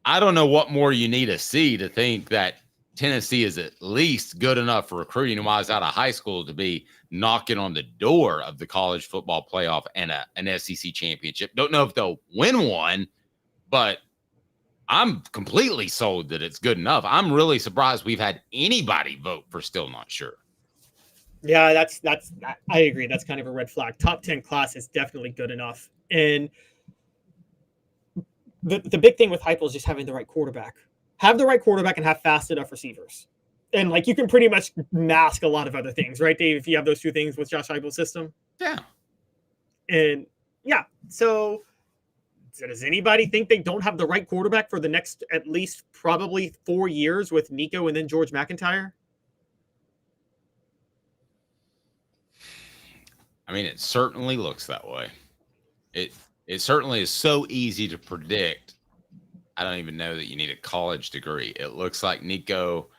I don't know what more you need to see to think that Tennessee is at least good enough for recruiting wise out of high school to be knocking on the door of the college football playoff and an SEC championship. Don't know if they'll win one, but I'm completely sold that it's good enough. I'm really surprised we've had anybody vote for still not sure. Yeah, that's I agree. That's kind of a red flag. Top 10 class is definitely good enough. And the big thing with Heupel is just having the right quarterback. Have the right quarterback and have fast enough receivers. And like you can pretty much mask a lot of other things, right, Dave? If you have those 2 things with Josh Heupel's system. Yeah. And yeah, so does anybody think they don't have the right quarterback for the next at least probably 4 years with Nico and then George McIntyre? I mean, it certainly looks that way. It certainly is so easy to predict. I don't even know that you need a college degree. It looks like Nico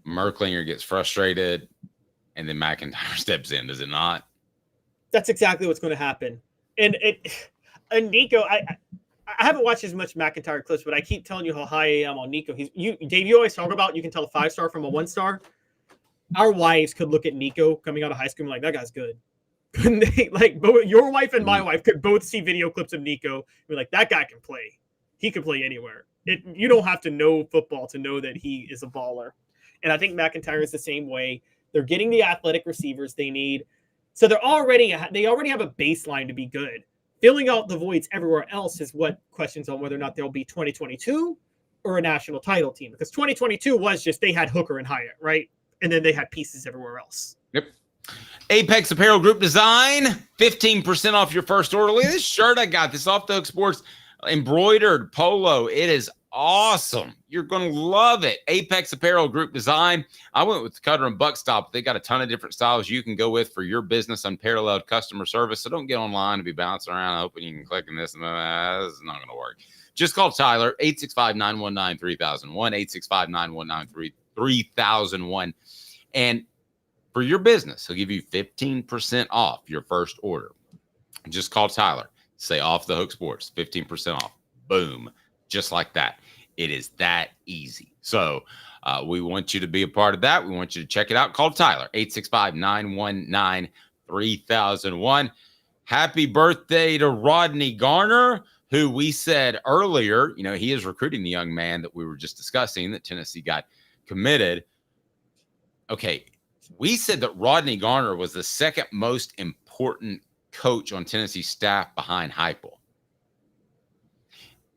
Merklinger gets frustrated and then McIntyre steps in, does it not? That's exactly what's going to happen. And Nico, I haven't watched as much McIntyre clips, but I keep telling you how high I am on Nico. Dave, you always talk about you can tell a 5-star from a 1-star. Our wives could look at Nico coming out of high school and be like, that guy's good. Couldn't they? Like, both your wife and my wife could both see video clips of Nico and be like, that guy can play. He can play anywhere. You don't have to know football to know that he is a baller. And I think McIntyre is the same way. They're getting the athletic receivers they need. So they already have a baseline to be good. Filling out the voids everywhere else is what questions on whether or not there'll be 2022 or a national title team. Because 2022 was just they had Hooker and Hyatt, right? And then they had pieces everywhere else. Yep. Apex Apparel Group Design, 15% off your first order. Look at this shirt I got. This Off the Hook Sports embroidered polo. It is awesome. You're going to love it. Apex Apparel Group Design. I went with Cutter and Buck Stop. They got a ton of different styles you can go with for your business, unparalleled customer service. So don't get online and be bouncing around hoping you can click on this. This is not going to work. Just call Tyler, 865-919-3001, 865-919-3001. And for your business, he'll give you 15% off your first order. Just call Tyler. Say Off the Hook Sports, 15% off. Boom. Just like that. It is that easy. So we want you to be a part of that. We want you to check it out. Call Tyler, 865-919-3001. Happy birthday to Rodney Garner, who we said earlier, he is recruiting the young man that we were just discussing that Tennessee got committed. Okay, we said that Rodney Garner was the second most important coach on Tennessee's staff behind Heupel.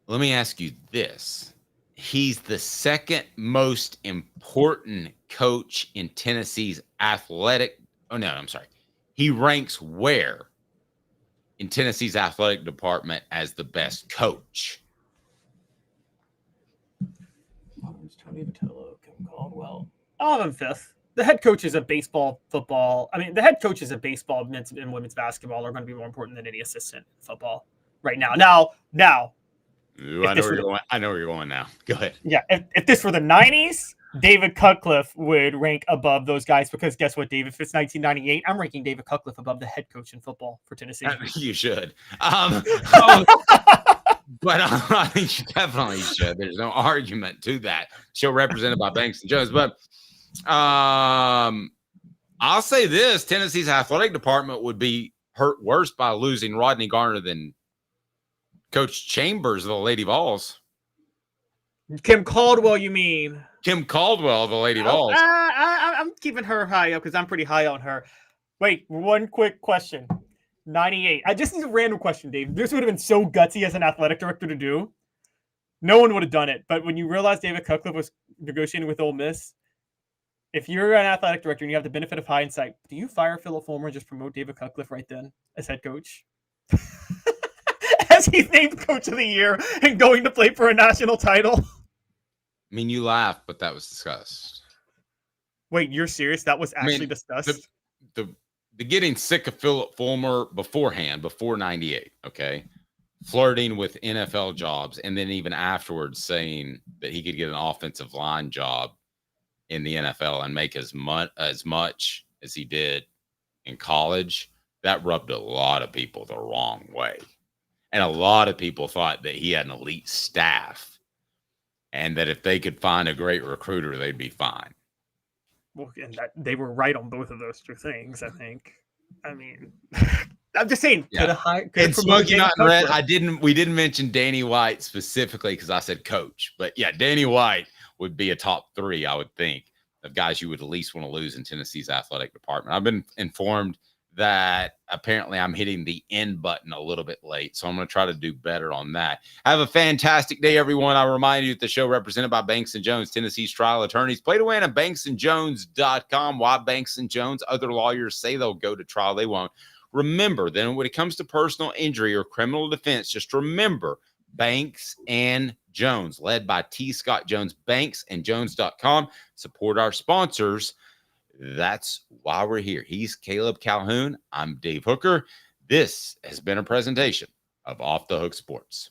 Let me ask you this. He's the second most important coach in Tennessee's athletic. Oh, no, I'm sorry. He ranks where in Tennessee's athletic department as the best coach? Tony Vitello, Kim Caldwell. I'll have him fifth. The head coach is a baseball, football. I mean, the head coaches of baseball, men's and women's basketball are going to be more important than any assistant in football right now. Now. Ooh, I know where you're going now. Go ahead. Yeah, if this were the 90s, David Cutcliffe would rank above those guys because guess what, Dave? If it's 1998, I'm ranking David Cutcliffe above the head coach in football for Tennessee. You should. But I think you definitely should. There's no argument to that. Show represented by Banks and Jones. But I'll say this: Tennessee's athletic department would be hurt worse by losing Rodney Garner than Coach Chambers of the Lady Vols. Kim Caldwell, you mean? Kim Caldwell of the Lady Vols. I'm keeping her high up because I'm pretty high on her. Wait, one quick question. 98. I just need a random question, Dave. This would have been so gutsy as an athletic director to do. No one would have done it. But when you realize David Cutcliffe was negotiating with Ole Miss, if you're an athletic director and you have the benefit of hindsight, do you fire Philip Fulmer and just promote David Cutcliffe right then as head coach? As he's named coach of the year and going to play for a national title. I mean, you laugh, but that was discussed. Wait, you're serious? That was actually discussed? The getting sick of Philip Fulmer beforehand, before 98, okay? Flirting with NFL jobs, and then even afterwards saying that he could get an offensive line job in the NFL and make as much as he did in college, that rubbed a lot of people the wrong way. And a lot of people thought that he had an elite staff and that if they could find a great recruiter, they'd be fine. Well, and they were right on both of those two things, I think. I mean, I'm just saying. Yeah. And Smoky Mountain Red, we didn't mention Danny White specifically because I said coach. But yeah, Danny White would be a top 3, I would think, of guys you would at least want to lose in Tennessee's athletic department. I've been informed that apparently I'm hitting the end button a little bit late, so I'm going to try to do better on that. Have a fantastic day, everyone. I remind you that the show represented by Banks & Jones, Tennessee's trial attorneys. Play to win at banksandjones.com. Why Banks & Jones? Other lawyers say they'll go to trial. They won't. Remember, then when it comes to personal injury or criminal defense, just remember Banks & Jones, led by T. Scott Jones, banksandjones.com. Support our sponsors. That's why we're here. He's Caleb Calhoun. I'm Dave Hooker. This has been a presentation of Off the Hook Sports.